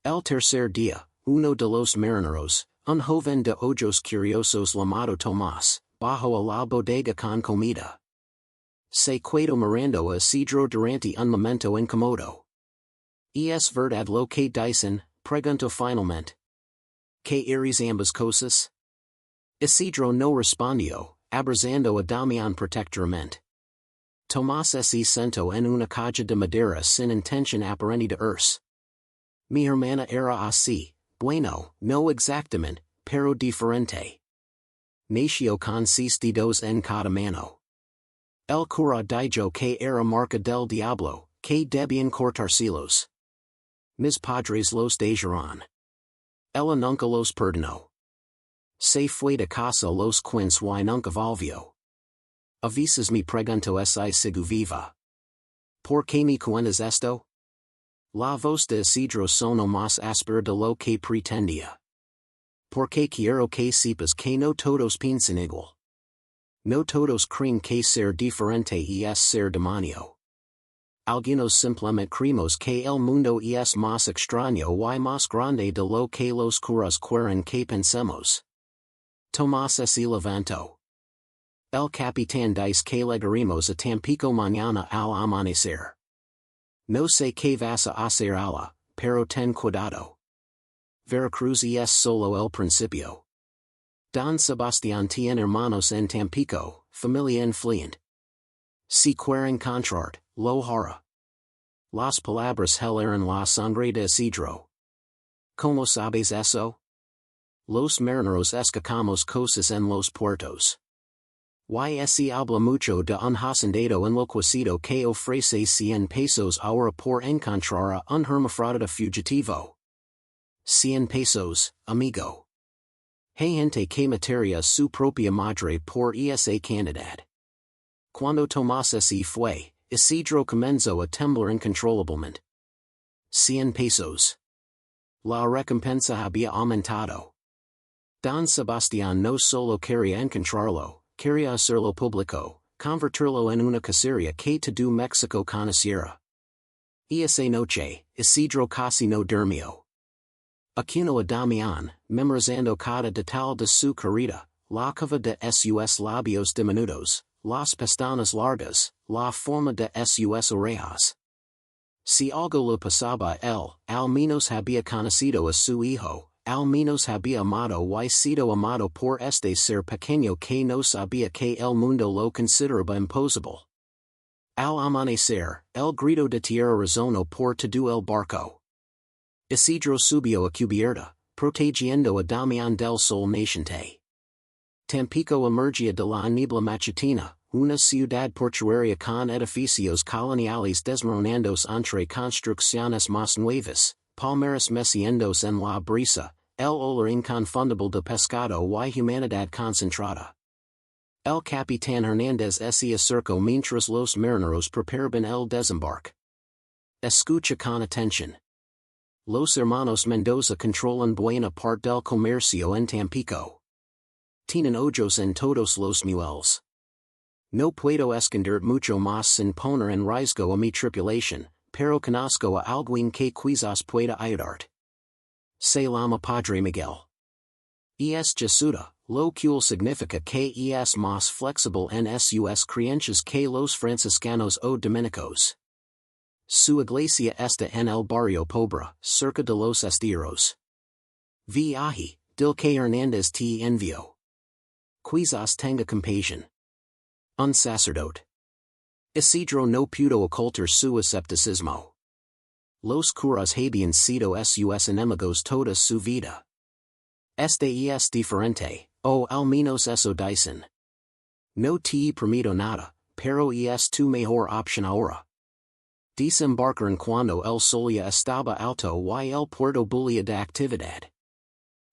Speaker 1: El tercer día, uno de los marineros, un joven de ojos curiosos llamado Tomás, bajó a la bodega con comida. Se quedó mirando a Isidro durante un momento incómodo. ¿Es verdad lo que dicen? Preguntó finalmente. ¿Qué eres ambas cosas? Isidro no respondió, abrazando a Damián protectoramente. Tomás se sentó en una caja de madera sin intención aparente de irse. Mi hermana era así, bueno, no exactamente, pero diferente. Nació con sis dedos en cada mano. El cura dijo que era marca del diablo, que debían cortárselos. Mis padres los dejaron. Ella nunca los perdonó. Se fue de casa los 15 y nunca volvió. A veces me pregunto si sigo viva. ¿Por qué me cuentas esto? La voz de Isidro sonó más áspera de lo que pretendía. Porque quiero que sepas que no todos piensan igual. No todos creen que ser diferente es ser demonio. Algunos simplemente creemos que el mundo es más extraño y más grande de lo que los curas quieren que pensemos. Tomás se levantó. El capitán dice que llegaremos a Tampico mañana al amanecer. No sé qué vas a hacer ala, pero ten cuidado. Veracruz es solo el principio. Don Sebastián tiene hermanos en Tampico, familia influyente. Si quieren encontrar, lo hará. Las palabras helaron la sangre de Isidro. ¿Cómo sabes eso? Los marineros escapamos cosas en los puertos. Y se habla mucho de un hacendado enloquecido que ofrece 100 pesos ahora por encontrar a un hermafrodita fugitivo. 100 pesos, amigo. Hay gente que mataría su propia madre por esa cantidad. Cuando Tomás se fue, Isidro comenzó a temblar incontrolablemente. 100 pesos. La recompensa había aumentado. Don Sebastián no solo quería encontrarlo, quería hacerlo público, convertirlo en una cacería que todo México conociera. Esa noche, Isidro casi no durmió. Aquino a Damián, memorizando cada detalle de su carita, la curva de sus labios diminutos, las pestañas largas, la forma de sus orejas. Si algo le pasaba a él, al menos había conocido a su hijo, al menos había amado y sido amado por este ser pequeño que no sabía que el mundo lo consideraba imposible. Al amanecer, el grito de tierra resonó por todo el barco. Isidro subió a cubierta, protegiendo a Damián del sol naciente. Tampico emergía de la niebla matutina, una ciudad portuaria con edificios coloniales desmoronándose entre construcciones más nuevas, palmeras meciéndose en la brisa, el olor inconfundible de pescado y humanidad concentrada. El capitán Hernández se acercó mientras los marineros preparaban el desembarque. Escucha con atención. Los hermanos Mendoza controlan buena parte del comercio en Tampico. Tienen ojos en todos los muelles. No puedo esconder mucho más sin poner en riesgo a mi tripulación, pero conozco a alguien que quizás pueda ayudarte. Se llama Padre Miguel. Es Jesuita, lo cual significa que es más flexible en sus creencias que los franciscanos o dominicos. Su iglesia está en el barrio pobre, cerca de los esteros. Viaje, del que Hernández te envió. Quizás tenga compasión. Un sacerdote. Isidro no pudo ocultar su escepticismo. Los curas habían sido sus enemigos toda su vida. Este es diferente, o al menos eso dicen. No te prometo nada, pero es tu mejor opción ahora. Desembarcaron cuando el solia estaba alto y el puerto bulia de actividad.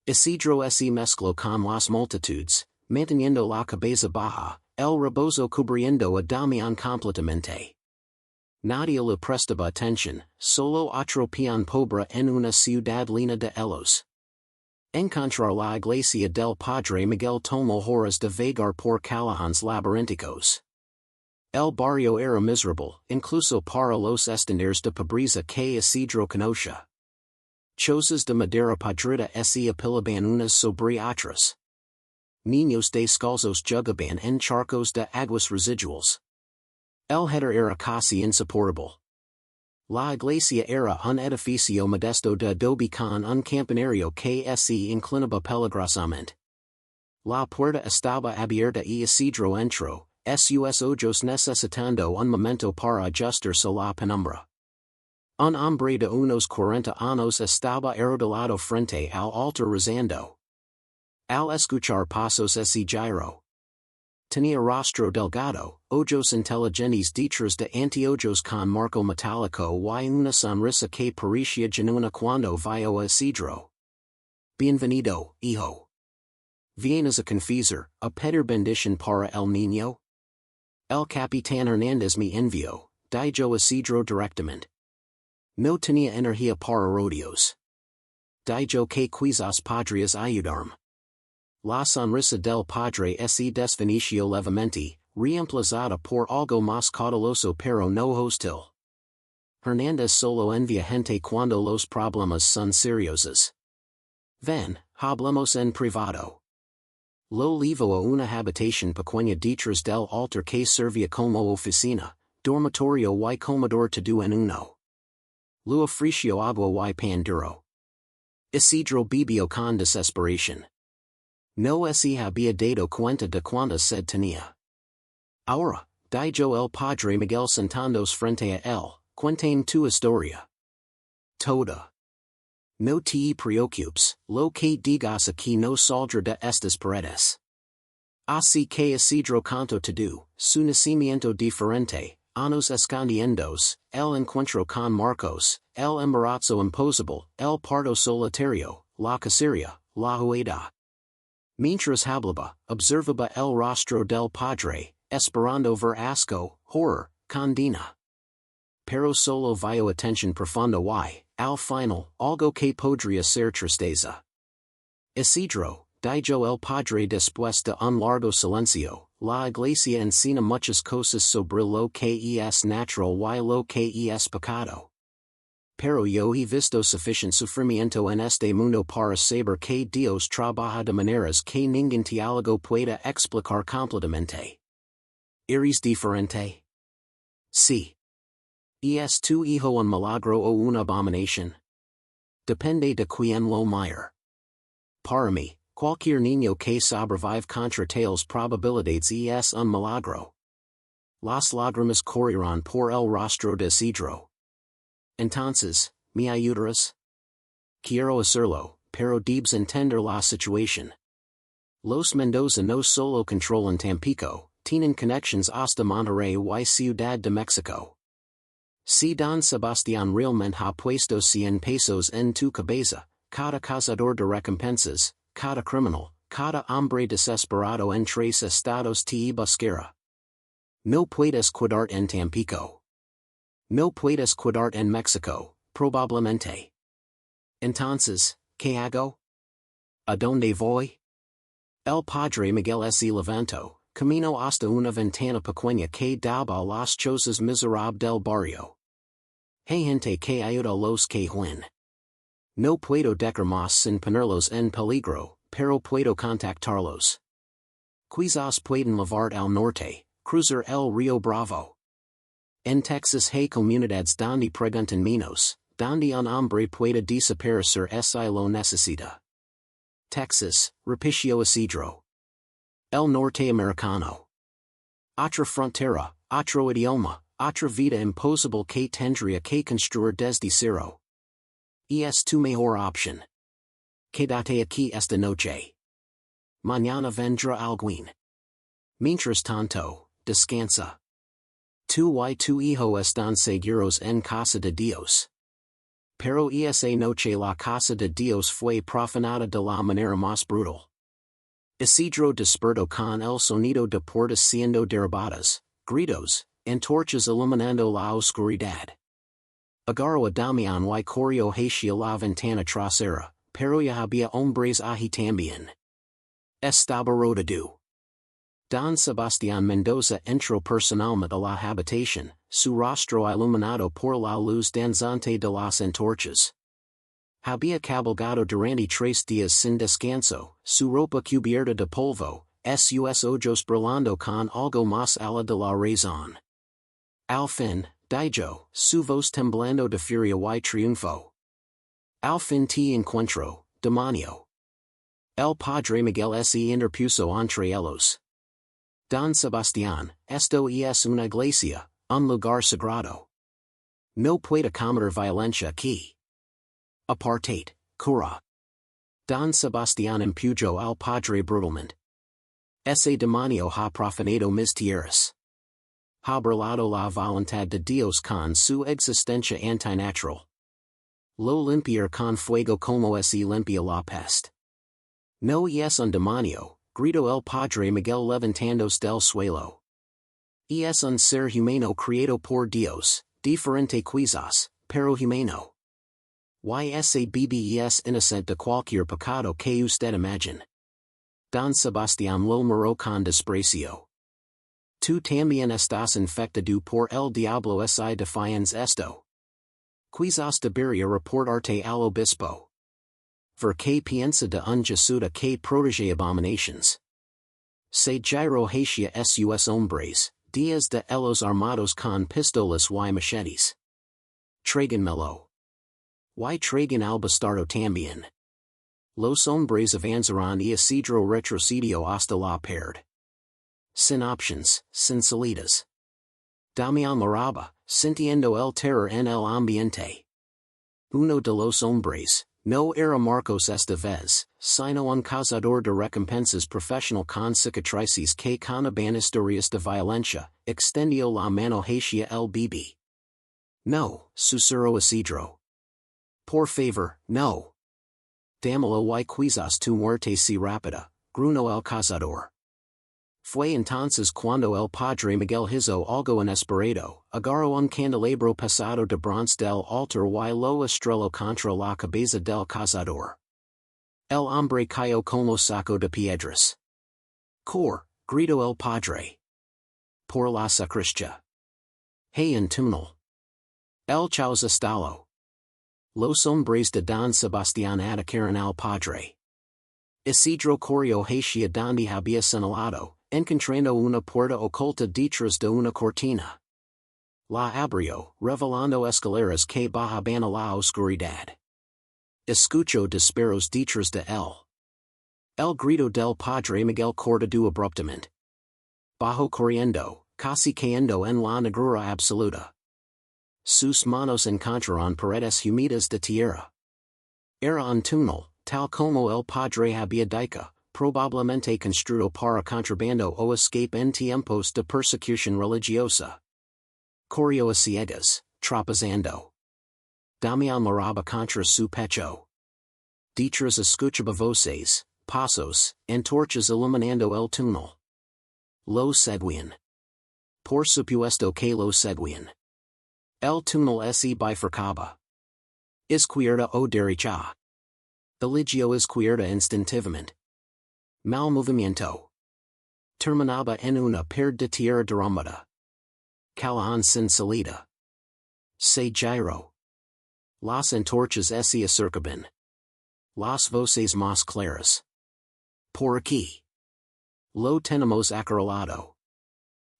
Speaker 1: Isidro se mezcló con las multitudes, manteniendo la cabeza baja, el rebozo cubriendo a Damián completamente. Nadie le prestaba atención, solo otro peón pobre en una ciudad llena de elos. Encontrar la iglesia del Padre Miguel tomó horas de vagar por callejones laberínticos. El barrio era miserable, incluso para los estanderos de pobreza que Isidro conocía. Chozas de madera podrida se apilaban unas sobre otras. Niños descalzos jugaban en charcos de aguas residuales. El hedor era casi insoportable. La iglesia era un edificio modesto de adobe con un campanario que se inclinaba peligrosamente. La puerta estaba abierta y Isidro entró, sus ojos necesitando un momento para ajustarse a la penumbra. Un hombre de unos 40 años estaba arrodillado frente al altar rezando. Al escuchar pasos se giró. Tenía rostro delgado, ojos inteligentes detrás de anteojos con marco metálico y una sonrisa que parecía genuina cuando vio a Isidro. Bienvenido, hijo. ¿Vienes a confesar, a pedir bendición para el niño? El capitán Hernández me envió, dijo Isidro directamente. No tenía energía para rodeos. Dijo que quizás podrías ayudarme. La sonrisa del padre se desvaneció levemente, reemplazada por algo más cauteloso pero no hostil. Hernández solo envía gente cuando los problemas son seriosos. Ven, hablemos en privado. Lo llevo a una habitación pequeña detrás del altar que servía como oficina, dormitorio y comedor todo en uno. Lo ofreció agua y pan duro. Isidro bebió con desesperación. No se había dado cuenta de cuánta sed tenía. Ahora, dijo el padre Miguel sentándose frente a él, cuéntame tu historia. Toda. No te preocupes, lo que digas aquí no saldrá de estas paredes. Así que Isidro contó todo, su nacimiento diferente, años escondiendos, el encuentro con Marcos, el embarazo imposible, el parto solitario, la cacería, la huida. Mientras hablaba, observaba el rostro del padre, esperando ver asco, horror, condena. Pero solo vio atención profunda y, al final, algo que podría ser tristeza. Isidro, dijo el padre después de un largo silencio, la iglesia enseña muchas cosas sobre lo que es natural y lo que es pecado. Pero yo he visto suficiente sufrimiento en este mundo para saber que Dios trabaja de maneras que ningún teólogo pueda explicar completamente. ¿Eres diferente? Sí. ¿Es tu hijo un milagro o una abominación? Depende de quién lo mire. Para mí, cualquier niño que sobrevive contra tales probabilidades es un milagro. Las lágrimas corrieron por el rostro de Isidro. Entonces, ¿me ayudarás? Quiero hacerlo, pero debes entender la situación. Los Mendoza no solo controlan Tampico, tienen conexiones hasta Monterrey y Ciudad de México. Si don Sebastián realmente ha puesto 100 pesos en tu cabeza, cada cazador de recompensas, cada criminal, cada hombre desesperado en 3 estados te buscará. No puedes quedarte en Tampico. No puedes quedarte en México, probablemente. Entonces, ¿qué hago? ¿A dónde voy? El padre Miguel se levantó, camino hasta una ventana pequeña que daba a las chozas miserables del barrio. Hay gente que ayuda a los que huyen. No puedo dejar más sin ponerlos en peligro, pero puedo contactarlos. Quizás pueden llevar al norte, cruzar el río Bravo. En Texas hay comunidades donde preguntan menos, donde un hombre puede desaparecer si lo necesita. Texas, repitió Isidro. El norteamericano. Otra frontera, otro idioma, Otra vida imposible que tendría que construir desde cero. Es tu mejor opción. Quédate aquí esta noche. Mañana vendrá alguien. Mientras tanto, descansa. Tú y tu hijo están seguros en casa de Dios. Pero esa noche la casa de Dios fue profanada de la manera más brutal. Isidro despertó con el sonido de puertas siendo derribadas, gritos, antorchas iluminando la oscuridad. Agarró a Damián y corrió hacia la ventana trasera, pero ya había hombres allí también. Estaba rodado. Don Sebastián Mendoza entró personalmente a la habitación, su rostro iluminado por la luz danzante de las antorchas. Había cabalgado durante 3 días sin descanso, su ropa cubierta de polvo, sus ojos brillando con algo más allá de la razón. Al fin, dijo, su voz temblando de furia y triunfo. Al fin te encuentro, demonio. El Padre Miguel se interpuso entre ellos. Don Sebastián, esto es una iglesia, un lugar sagrado. No puede cometer violencia aquí. Apartate, cura. Don Sebastián empujó al Padre brutalmente. Ese demonio ha profanado mis tierras. Ha burlado la voluntad de Dios con su existencia antinatural. Lo limpiar con fuego como se limpia la peste. No es un demonio, gritó el Padre Miguel levantándose del suelo. Es un ser humano creado por Dios, diferente quizás, pero humano. Ysabes innocent de cualquier pecado que usted imagine. Don Sebastián lo miró con desprecio. Tú también estás infectado por el diablo si defiendes esto. Quizás debería reportarte al obispo. Ver que piensa de un jesuita que protege abominations. Se giro hacia sus hombres, días de ellos armados con pistolas y machetes. Tráiganmelo. Y traigan al bastardo también. Los hombres avanzaron y Isidro retrocedió hasta la pared. Sin options, sin salidas. Damián miraba, sintiendo el terror en el ambiente. Uno de los hombres, no era Marcos esta vez, sino un cazador de recompensas profesional con cicatrices que contaban historias de violencia, extendió la mano hacia el bebé. No, susurró Isidro. Por favor, no. Dámelo y quizás tu muerte si rápida, gruñó el cazador. Fue entonces cuando el Padre Miguel hizo algo inesperado, agarró un candelabro pesado de bronce del altar y lo estrelló contra la cabeza del cazador. El hombre cayó como saco de piedras. Gritó el Padre. Por la sacristia. Hay un túnel. El chaos estalló. Los hombres de Don Sebastián atacaron al Padre. Isidro corrió hacia donde había señalado, encontrando una puerta oculta detrás de una cortina. La abrió, revelando escaleras que bajaban a la oscuridad. Escuchó disparos detrás de él. El grito del Padre Miguel cortado abruptamente. Bajó corriendo, casi cayendo en la negrura absoluta. Sus manos encontraron paredes húmedas de tierra. Era un túnel, tal como el Padre había dicho, probablemente construido para contrabando o escape en tiempos de persecución religiosa. Corrió a ciegas, tropezando. Damián miraba contra su pecho. Detrás escuchaba voces, pasos, antorchas iluminando el túnel. Lo seguían. Por supuesto que lo seguían. El túnel se bifurcaba. Izquierda o derecha. Eligió izquierda instintivamente. Mal movimiento. Terminaba en una pared de tierra derramada. Callejón sin salida. Se giró. Las antorchas se acercaban. Las voces más claras. Por aquí. Lo tenemos acorralado.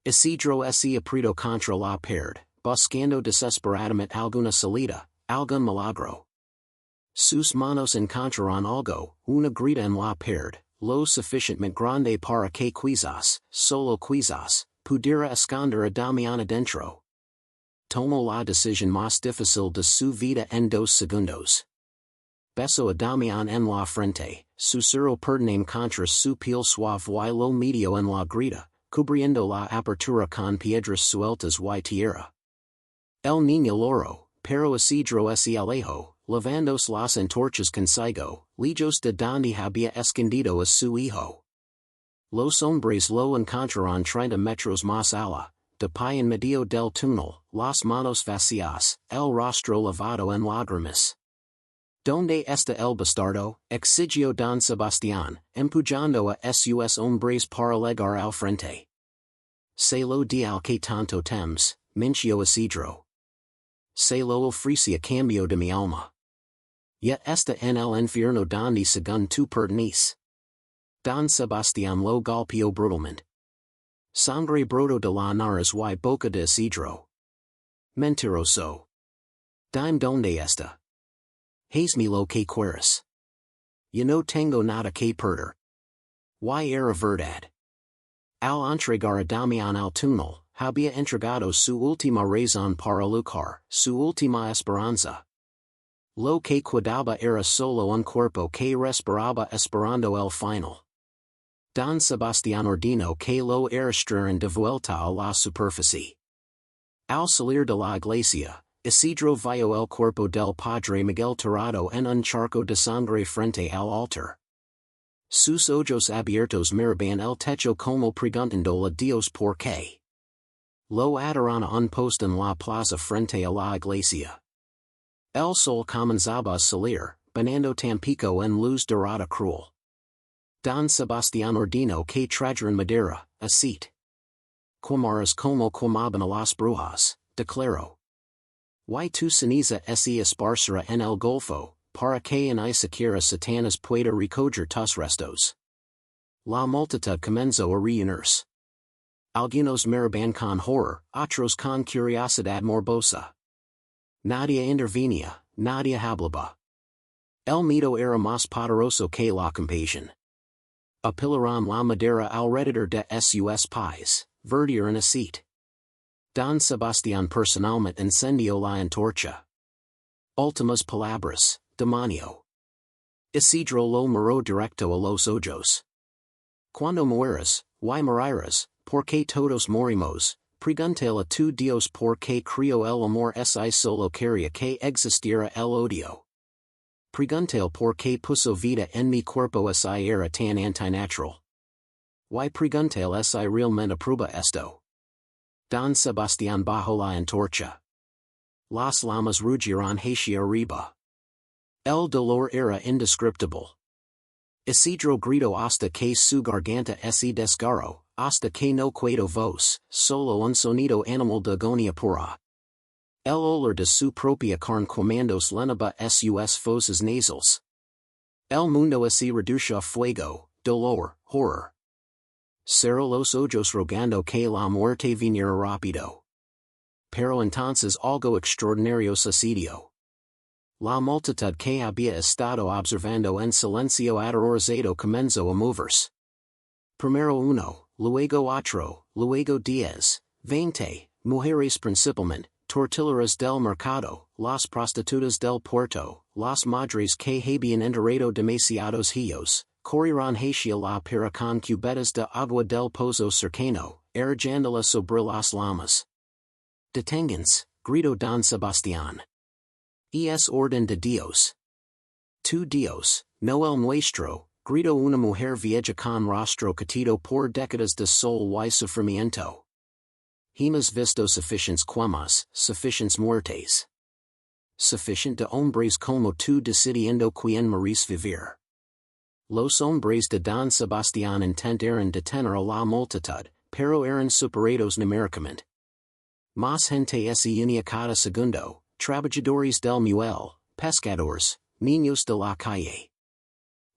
Speaker 1: Isidro se apretó contra la pared, buscando desesperadamente alguna salida, algún milagro. Sus manos encontraron algo, una grita en la pared, lo suficientemente grande para que quizás, solo quizás, pudiera esconder a Damián adentro. Tomo la decisión más difícil de su vida en 2 segundos. Beso a Damián en la frente, susurro pertiname contra su piel suave y lo medio en la grita, cubriendo la apertura con piedras sueltas y tierra. El niño loro, pero Isidro se alejo, levandos las antorchas consigo, lejos de donde había escondido a su hijo. Los hombres lo encontraron 30 metros más allá, de pie en medio del túnel, las manos vacías, el rostro lavado en lágrimas. ¿Dónde está el bastardo? Exigió don Sebastián, empujando a sus hombres para llegar al frente. Se lo di al que tanto temes, mintió Isidro. Se lo ofrecí a cambio de mi alma. Ya está en el infierno donde según tu pertenece. Don Sebastián lo golpeó brutalmente. Sangre broto de la nariz y boca de Isidro. Mentiroso. Dime donde está. Hazme lo que quieras. Yo no tengo nada que perder. Y era verdad. Al entregar a Damián al túnel, había entregado su última razón para luchar, su última esperanza. Lo que quedaba era solo un cuerpo que respiraba esperando el final. Don Sebastián ordenó que lo arrastraran de vuelta a la superficie. Al salir de la iglesia, Isidro vio el cuerpo del Padre Miguel tirado en un charco de sangre frente al altar. Sus ojos abiertos miraban el techo como preguntándole a Dios por qué. Lo ataron a un poste en la plaza frente a la iglesia. El sol comenzaba a salir, bañando Tampico en luz dorada cruel. Don Sebastián ordenó que trajeran madera, aceite. Quemaras como quemaban a las brujas, declaró. Y tu ceniza se esparcirá en el golfo, para que en y siquiera Satanás pueda recoger tus restos. La multitud comenzó a reunirse. Algunos miraban con horror, otros con curiosidad morbosa. Nadie intervenía, nadie hablaba. El miedo era más poderoso que la compasión. Apilaron la madera alrededor de sus pies, verdieron aceite. Don Sebastián personalmente encendió la antorcha. Últimas palabras, demonio. Isidro lo miró directo a los ojos. Cuando mueras, y morirás, porque todos morimos, pregúntale a tu Dios por qué crió el amor si solo quería que existiera el odio. Pregúntale por qué puso vida en mi cuerpo si era tan antinatural. Y pregúntale si realmente aprueba esto. Don Sebastián bajó la antorcha. Las llamas rugieron hacia arriba. El dolor era indescriptible. Isidro gritó hasta que su garganta se desgarró, hasta que no quedó voz, solo un sonido animal de agonía pura. El olor de su propia carne quemándose llenaba sus fosas nasales. El mundo se redujo a fuego, dolor, horror. Cerró los ojos rogando que la muerte viniera rápido. Pero entonces algo extraordinario sucedió. La multitud que había estado observando en silencio aterrorizado comenzó a moverse. Primero uno, luego otro, luego 10, 20, mujeres principalmente, tortilleras del mercado, las prostitutas del puerto, las madres que habían enterrado demasiados hijos, corrieron hacia la pira con cubetas de agua del pozo cercano, arrojándola sobre las llamas. Deténganse, gritó don Sebastián. Es orden de Dios. Tu Dios, no el nuestro, gritó una mujer vieja con rostro catido por décadas de sol y sufrimiento. Hemos visto suficientes quemas, suficientes muertes. Suficient de hombres como tú decidiendo quién merece vivir. Los hombres de don Sebastián intentaron detener a la multitud, pero eran superados numéricamente. Más gente se unía cada segundo, trabajadores del muelle, pescadores, niños de la calle.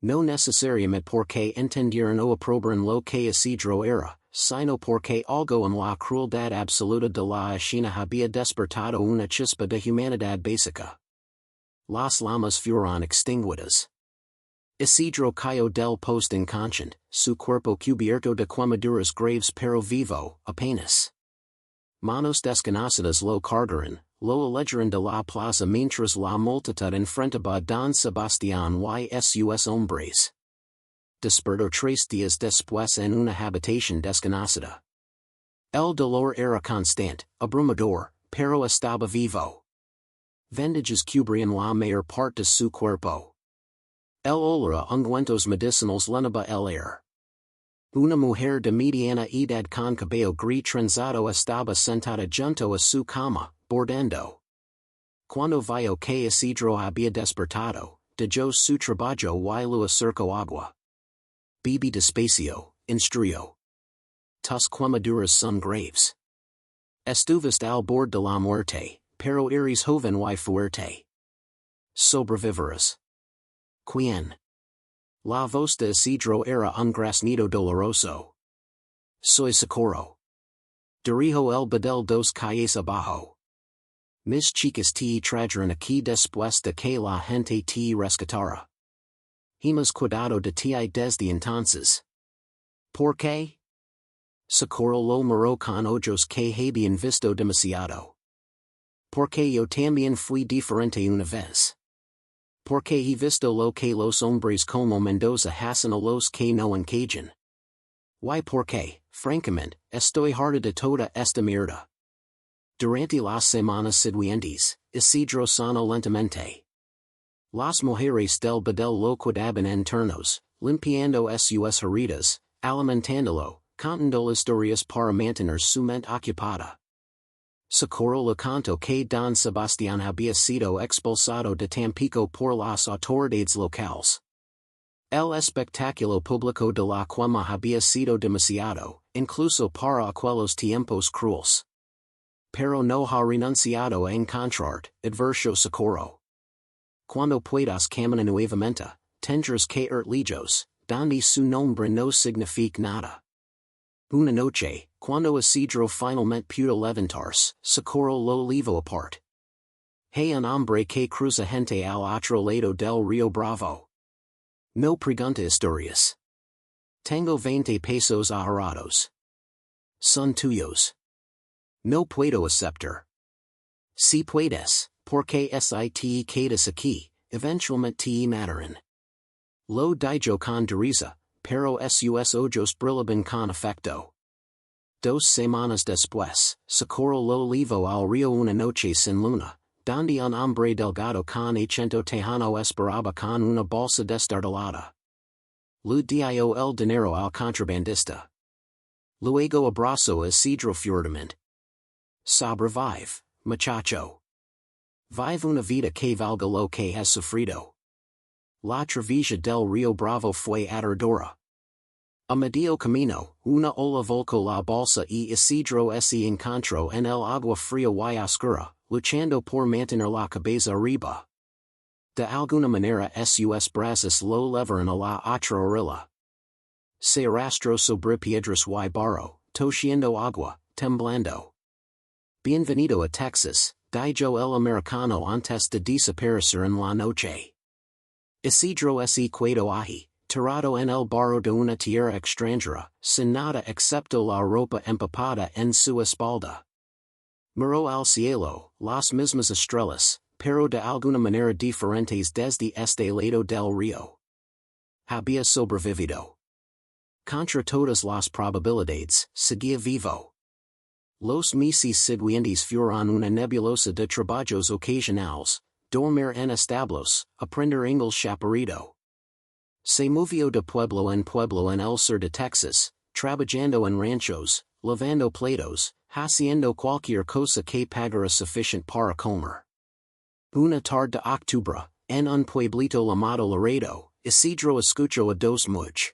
Speaker 1: No necesariamente porque entendieron o aprobaron lo que Isidro era, sino porque algo en la crueldad absoluta de la escena había despertado una chispa de humanidad básica. Las llamas fueron extinguidas. Isidro cayó del poste inconsciente, su cuerpo cubierto de quemaduras graves pero vivo, apenas. Manos desconocidas lo cargaron, lo alejaron de la plaza mientras la multitud enfrentaba a don Sebastián y sus hombres. Despertó 3 días después en una habitación desconocida. El dolor era constante, abrumador, pero estaba vivo. Vendajes cubrían la mayor parte de su cuerpo. El olor a ungüentos medicinales llenaba el aire. Una mujer de mediana edad con cabello gris trenzado estaba sentada junto a su cama, bordando. Cuando vio que Isidro había despertado, dejó su trabajo y lo acercó agua. Bebe despacio, instruyó. Tus quemaduras son graves. Estuviste al borde de la muerte, pero eres joven y fuerte. Sobrevivirás. ¿Quién? La voz de Isidro era un graznido doloroso. Soy SECRETO. Dirijo el bedel dos calles abajo. Mis chicas te trajeron aquí después de que la gente te rescatara. Hemos cuidado de ti desde entonces. ¿Por qué? SECRETO lo miró con ojos que habían visto demasiado. Porque yo también fui diferente una vez. Porque he visto lo que los hombres como Mendoza hacen a los que no encajan. Y porque, francamente, estoy harta de toda esta mierda. Durante las semanas siguientes, Isidro sanó lentamente. Las mujeres del bedel lo cuidaban en turnos, limpiando sus heridas, alimentándolo, contando historias para mantener su mente ocupada. SECRETO le contó que don Sebastián había sido expulsado de Tampico por las autoridades locales. El espectáculo público de la quema había sido demasiado, incluso para aquellos tiempos crueles. Pero no ha renunciado a encontrarte, advirtió SECRETO. Cuando puedas caminar nuevamente, tendrás que ir lejos, donde su nombre no significa nada. Una noche, cuando Isidro finalmente pudo levantarse, SECRETO lo llevó aparte. Hay un hombre que cruza gente al otro lado del río Bravo. No pregunta historias. Tengo 20 pesos ahorrados. Son tuyos. No puedo aceptar. Si puedes, porque si te quedas aquí, eventualmente te matarán. Lo dijo con dureza, pero sus ojos brillaban con afecto. 2 semanas después, SECRETO lo llevó al río una noche sin luna, donde un hombre delgado con acento tejano esperaba con una bolsa destartalada. Le dio el dinero al contrabandista. Luego abrazó a Isidro fuertemente. Sobrevive, muchacho. Vive una vida que valga lo que has sufrido. La travesía del río Bravo fue aterradora. A medio camino, una ola volcó la bolsa y Isidro se encontró en el agua fría y oscura, luchando por mantener la cabeza arriba. De alguna manera sus brazos lo levaron a la otra orilla. Se arrastró sobre piedras y barro, toshiendo agua, temblando. Bienvenido a Texas, dijo el americano antes de desaparecer en la noche. Isidro se quedó allí, tirado en el barro de una tierra extranjera, sin nada excepto la ropa empapada en su espalda. Miró al cielo, las mismas estrellas, pero de alguna manera diferentes desde este lado del río. Había sobrevivido. Contra todas las probabilidades, seguía vivo. Los meses siguientes fueron una nebulosa de trabajos ocasionales, dormir en establos, aprender inglés chaparrito. Se movió de pueblo en el sur de Texas, trabajando en ranchos, lavando platos, haciendo cualquier cosa que pagara suficiente para comer. Una tarde de octubre, en un pueblito llamado Laredo, Isidro escuchó a 2 mujeres